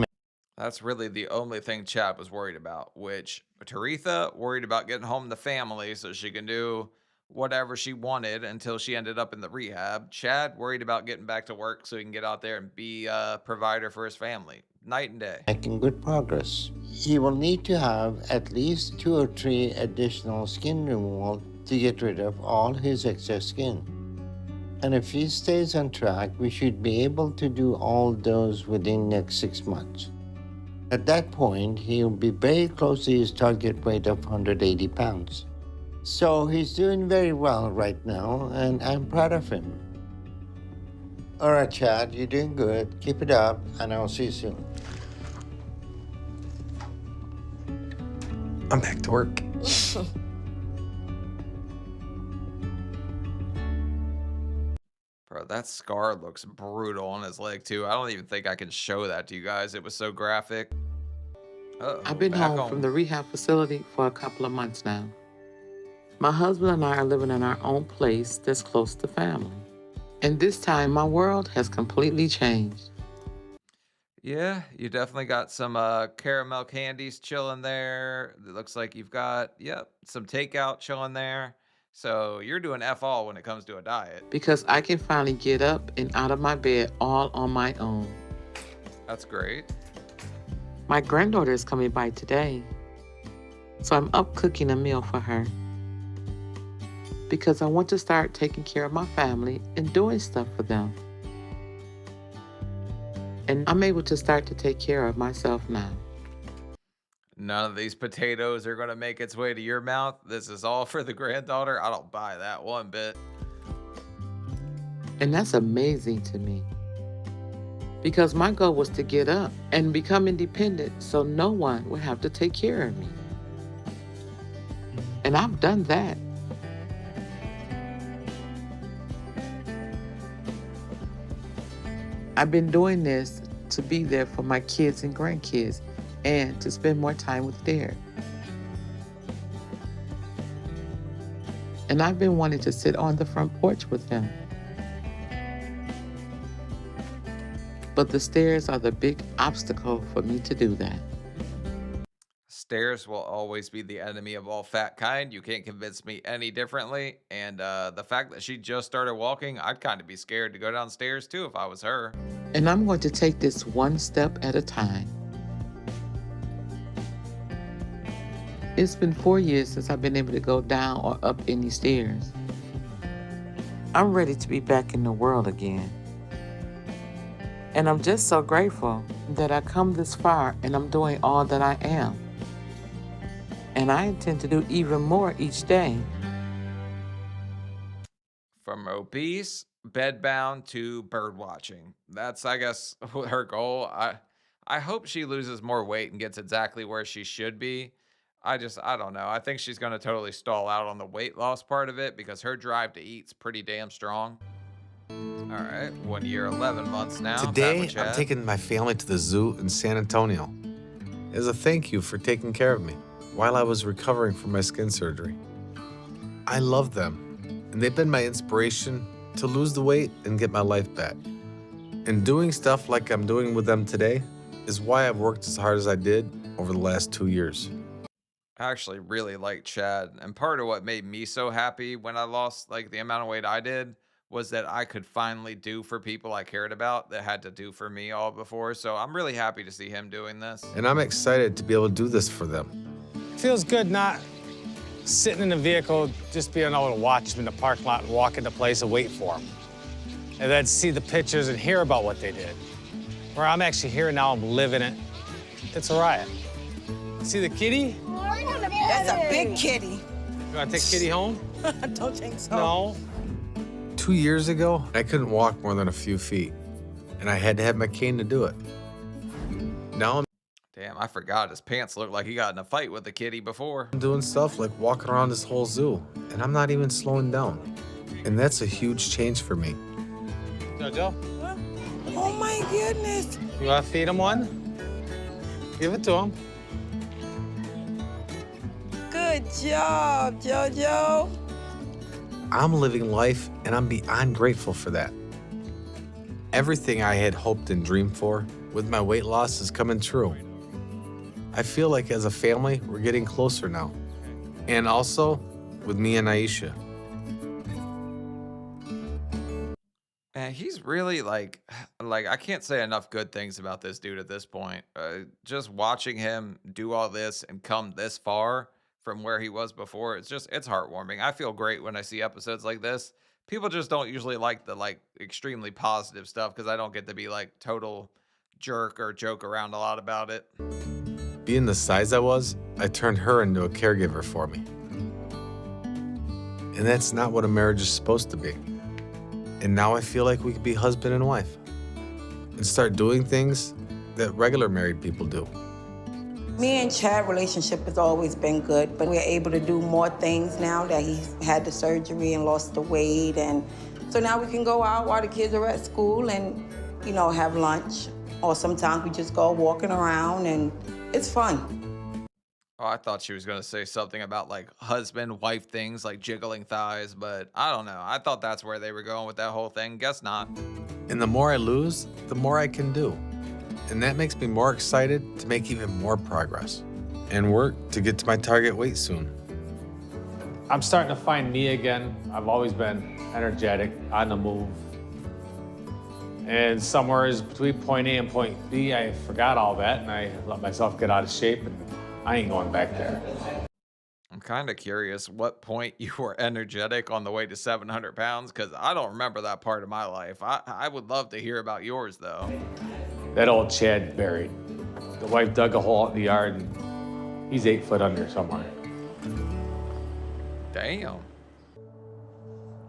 That's really the only thing Chad was worried about, which Teretha worried about getting home to family so she can do whatever she wanted until she ended up in the rehab. Chad worried about getting back to work so he can get out there and be a provider for his family. Night and day. Making good progress. He will need to have at least 2 or 3 additional skin removal to get rid of all his excess skin. And if he stays on track, we should be able to do all those within the next 6 months. At that point, he'll be very close to his target weight of 180 pounds. So he's doing very well right now, and I'm proud of him. All right, Chad, you're doing good. Keep it up, and I'll see you soon. I'm back to work. Bro, that scar looks brutal on his leg too. I don't even think I can show that to you guys. It was so graphic. I've been home from the rehab facility for a couple of months now. My husband and I are living in our own place that's close to family. And this time, my world has completely changed. Yeah, you definitely got some caramel candies chilling there. It looks like you've got, yep, some takeout chilling there. So you're doing F all when it comes to a diet. Because I can finally get up and out of my bed all on my own. That's great. My granddaughter is coming by today. So I'm up cooking a meal for her. Because I want to start taking care of my family and doing stuff for them. And I'm able to start to take care of myself now. None of these potatoes are going to make its way to your mouth. This is all for the granddaughter. I don't buy that one bit. And that's amazing to me. Because my goal was to get up and become independent so no one would have to take care of me. And I've done that. I've been doing this to be there for my kids and grandkids and to spend more time with Derek. And I've been wanting to sit on the front porch with him. But the stairs are the big obstacle for me to do that. Stairs will always be the enemy of all fat kind. You can't convince me any differently. And the fact that she just started walking, I'd kind of be scared to go downstairs too if I was her. And I'm going to take this one step at a time. It's been 4 years since I've been able to go down or up any stairs. I'm ready to be back in the world again. And I'm just so grateful that I come this far and I'm doing all that I am. And I intend to do even more each day. From obese, bedbound to bird watching. That's, I guess, her goal. I hope she loses more weight and gets exactly where she should be. I don't know. I think she's going to totally stall out on the weight loss part of it because her drive to eat's pretty damn strong. All right, 1 year, 11 months now. Back with Today, I'm Chad. taking my family to the zoo in San Antonio as a thank you for taking care of me while I was recovering from my skin surgery. I love them, and they've been my inspiration to lose the weight and get my life back. And doing stuff like I'm doing with them today is why I've worked as hard as I did over the last 2 years. I actually really like Chad, and part of what made me so happy when I lost like the amount of weight I did was that I could finally do for people I cared about that had to do for me all before. So I'm really happy to see him doing this. And I'm excited to be able to do this for them. Feels good not sitting in the vehicle, just being able to watch them in the parking lot and walk into place and wait for them. And then see the pictures and hear about what they did. Where I'm actually here now, I'm living it. It's a riot. See the kitty? That's a big kitty. You wanna take kitty home? Don't think so. No. 2 years ago, I couldn't walk more than a few feet, and I had to have my cane to do it. Now Damn, I forgot his pants looked like he got in a fight with the kitty before. I'm doing stuff like walking around this whole zoo, and I'm not even slowing down. And that's a huge change for me. Jojo, Oh my goodness. you wanna feed him one? Give it to him. Good job, Jojo. I'm living life, and I'm beyond grateful for that. Everything I had hoped and dreamed for with my weight loss is coming true. I feel like as a family, we're getting closer now. And also with me and Aisha. Man, he's really like I can't say enough good things about this dude at this point. Just watching him do all this and come this far from where he was before, it's heartwarming. I feel great when I see episodes like this. People just don't usually like the extremely positive stuff because I don't get to be like total jerk or joke around a lot about it. Being the size I was, I turned her into a caregiver for me. And that's not what a marriage is supposed to be. And now I feel like we could be husband and wife and start doing things that regular married people do. Me and Chad's relationship has always been good, but we're able to do more things now that he's had the surgery and lost the weight. And so now we can go out while the kids are at school and, have lunch. Or sometimes we just go walking around and it's fun. Oh, I thought she was going to say something about like husband-wife things like jiggling thighs, but I don't know. I thought that's where they were going with that whole thing. Guess not. And the more I lose, the more I can do. And that makes me more excited to make even more progress and work to get to my target weight soon. I'm starting to find me again. I've always been energetic, on the move. And somewhere is between point A and point B, I forgot all that and I let myself get out of shape and I ain't going back there. I'm kind of curious what point you were energetic on the way to 700 pounds because I don't remember that part of my life. I would love to hear about yours though. That old Chad buried. The wife dug a hole out in the yard and he's 8 foot under somewhere. Damn.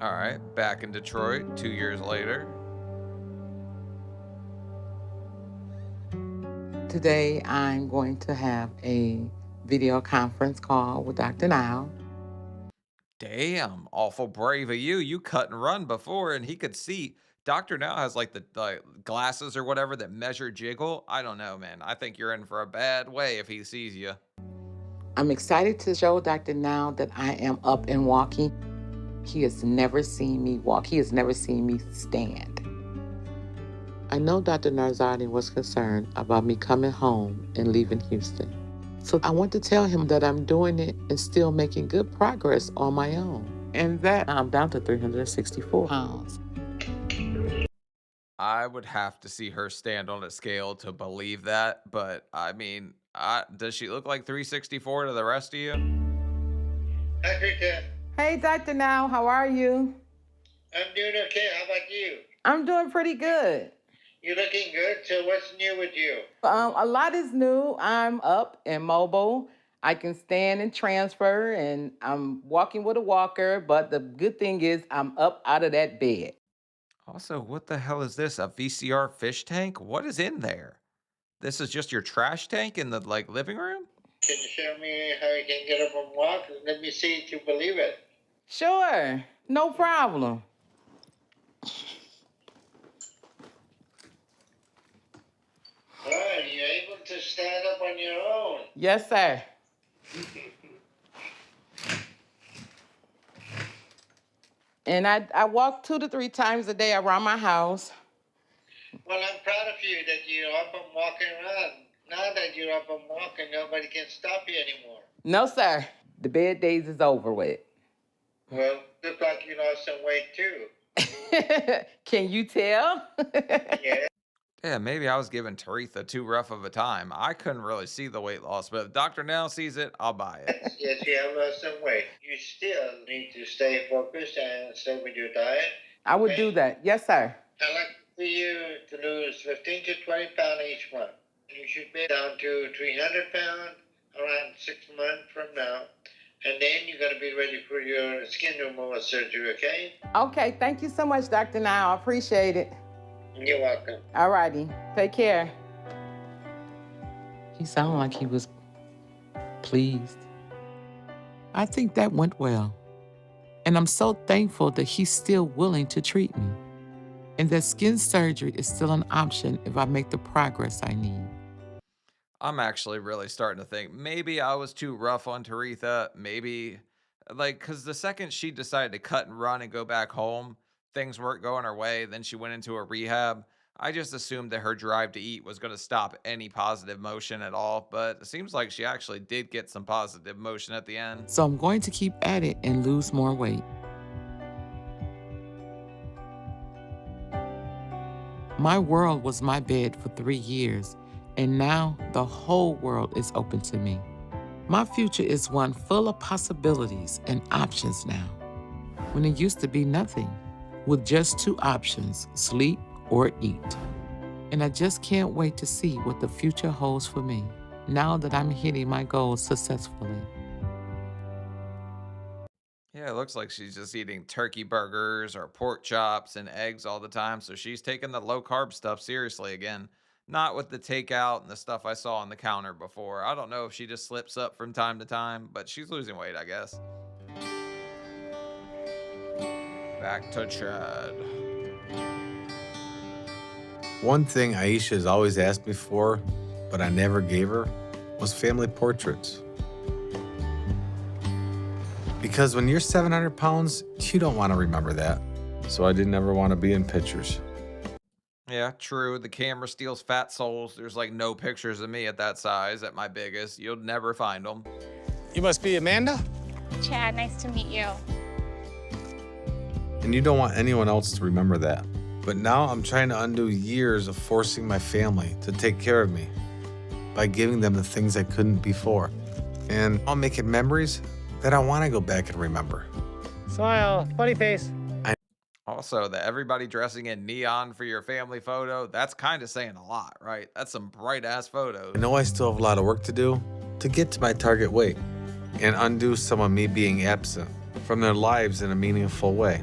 All right, back in Detroit 2 years later. Today, I'm going to have a video conference call with Dr. Now. Damn, awful brave of you. You cut and run before and he could see. Doctor now has like the glasses or whatever that measure jiggle. I don't know, man. I think you're in for a bad way if he sees you. I'm excited to show Dr. Now that I am up and walking. He has never seen me walk. He has never seen me stand. I know Dr. Narzani was concerned about me coming home and leaving Houston. So I want to tell him that I'm doing it and still making good progress on my own. And that I'm down to 364 pounds. I would have to see her stand on a scale to believe that, but I mean, does she look like 364 to the rest of you? Hi, Teretha. Hey, Dr. Now, how are you? I'm doing okay. How about you? I'm doing pretty good. You looking good? So what's new with you? A lot is new. I'm up and mobile. I can stand and transfer, and I'm walking with a walker, but the good thing is I'm up out of that bed. Also, what the hell is this? A VCR fish tank? What is in there? This is just your trash tank in the like living room? Can you show me how you can get up and walk? Let me see if you believe it. Sure, no problem. All right, you're able to stand up on your own. Yes, sir. And I walk 2 to 3 times a day around my house. Well, I'm proud of you that you're up and walking around. Now that you're up and walking, nobody can stop you anymore. No, sir. The bed days is over with. Well, look like you lost some weight too. Can you tell? Yeah. Yeah, maybe I was giving Teretha too rough of a time. I couldn't really see the weight loss, but if Dr. Nell sees it, I'll buy it. Yes, you have lost some weight. You still need to stay focused and stay with your diet. I would do that. Yes, sir. I'd like for you to lose 15 to 20 pounds each month. You should be down to 300 pounds around 6 months from now. And then you're going to be ready for your skin removal surgery, okay? Okay, thank you so much, Dr. Now. I appreciate it. You're welcome. All righty. Take care. He sounded like he was pleased. I think that went well. And I'm so thankful that he's still willing to treat me. And that skin surgery is still an option if I make the progress I need. I'm actually really starting to think maybe I was too rough on Teretha. Maybe, like, because the second she decided to cut and run and go back home, things weren't going her way. Then she went into a rehab. I just assumed that her drive to eat was going to stop any positive motion at all. But it seems like she actually did get some positive motion at the end. So I'm going to keep at it and lose more weight. My world was my bed for 3 years, and now the whole world is open to me. My future is one full of possibilities and options now, when it used to be nothing, with just 2 options, sleep or eat. And I just can't wait to see what the future holds for me, now that I'm hitting my goals successfully. Yeah, it looks like she's just eating turkey burgers or pork chops and eggs all the time. So she's taking the low carb stuff seriously again. Not with the takeout and the stuff I saw on the counter before. I don't know if she just slips up from time to time, but she's losing weight, I guess. Back to Chad. One thing Aisha has always asked me for, but I never gave her, was family portraits. Because when you're 700 pounds, you don't want to remember that. So I didn't ever want to be in pictures. Yeah, true. The camera steals fat souls. There's like no pictures of me at that size, at my biggest. You'll never find them. You must be Amanda? Chad, nice to meet you. And you don't want anyone else to remember that. But now I'm trying to undo years of forcing my family to take care of me by giving them the things I couldn't before. And I'm making memories that I want to go back and remember. Smile, funny face. Also, that everybody dressing in neon for your family photo, that's kind of saying a lot, right? That's some bright-ass photos. I know I still have a lot of work to do to get to my target weight and undo some of me being absent from their lives in a meaningful way.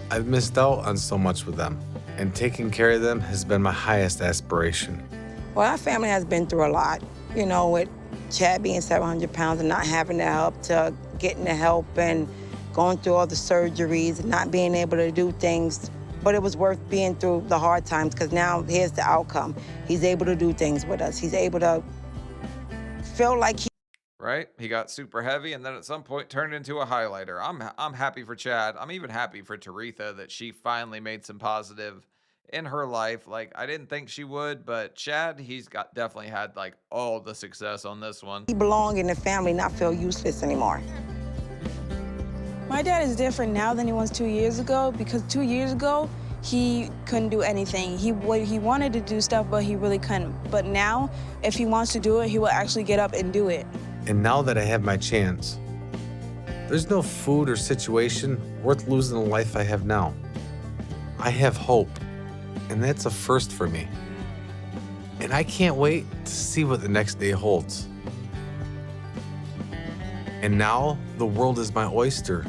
I've missed out on so much with them, and taking care of them has been my highest aspiration. Well, our family has been through a lot, you know, with Chad being 700 pounds and not having the help, to getting the help and going through all the surgeries and not being able to do things. But it was worth being through the hard times, because now here's the outcome. He's able to do things with us. He's able to feel like he... Right? He got super heavy and then at some point turned into a highlighter. I'm happy for Chad. I'm even happy for Teretha that she finally made some positive in her life. Like, I didn't think she would, but Chad, he's definitely had like all the success on this one. He belong in the family, not feel useless anymore. My dad is different now than he was 2 years ago, because 2 years ago, he couldn't do anything. He wanted to do stuff, but he really couldn't. But now, if he wants to do it, he will actually get up and do it. And now that I have my chance, there's no food or situation worth losing the life I have now. I have hope, and that's a first for me. And I can't wait to see what the next day holds. And now the world is my oyster.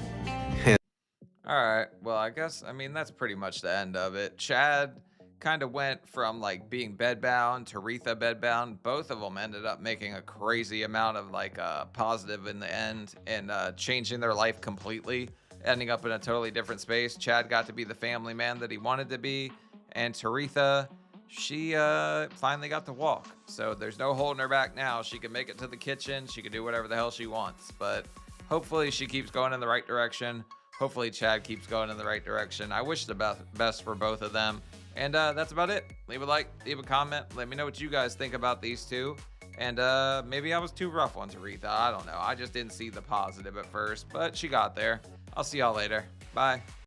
All right, well, I guess, I mean, that's pretty much the end of it. Chad kind of went from like being bedbound, Teretha bedbound. Both of them ended up making a crazy amount of like positive in the end and changing their life completely, ending up in a totally different space. Chad got to be the family man that he wanted to be, and Teretha, she finally got to walk. So there's no holding her back now. She can make it to the kitchen. She can do whatever the hell she wants. But hopefully she keeps going in the right direction. Hopefully Chad keeps going in the right direction. I wish the best for both of them. And that's about it. Leave a like, leave a comment. Let me know what you guys think about these two. And maybe I was too rough on Teretha. I don't know. I just didn't see the positive at first, but she got there. I'll see y'all later. Bye.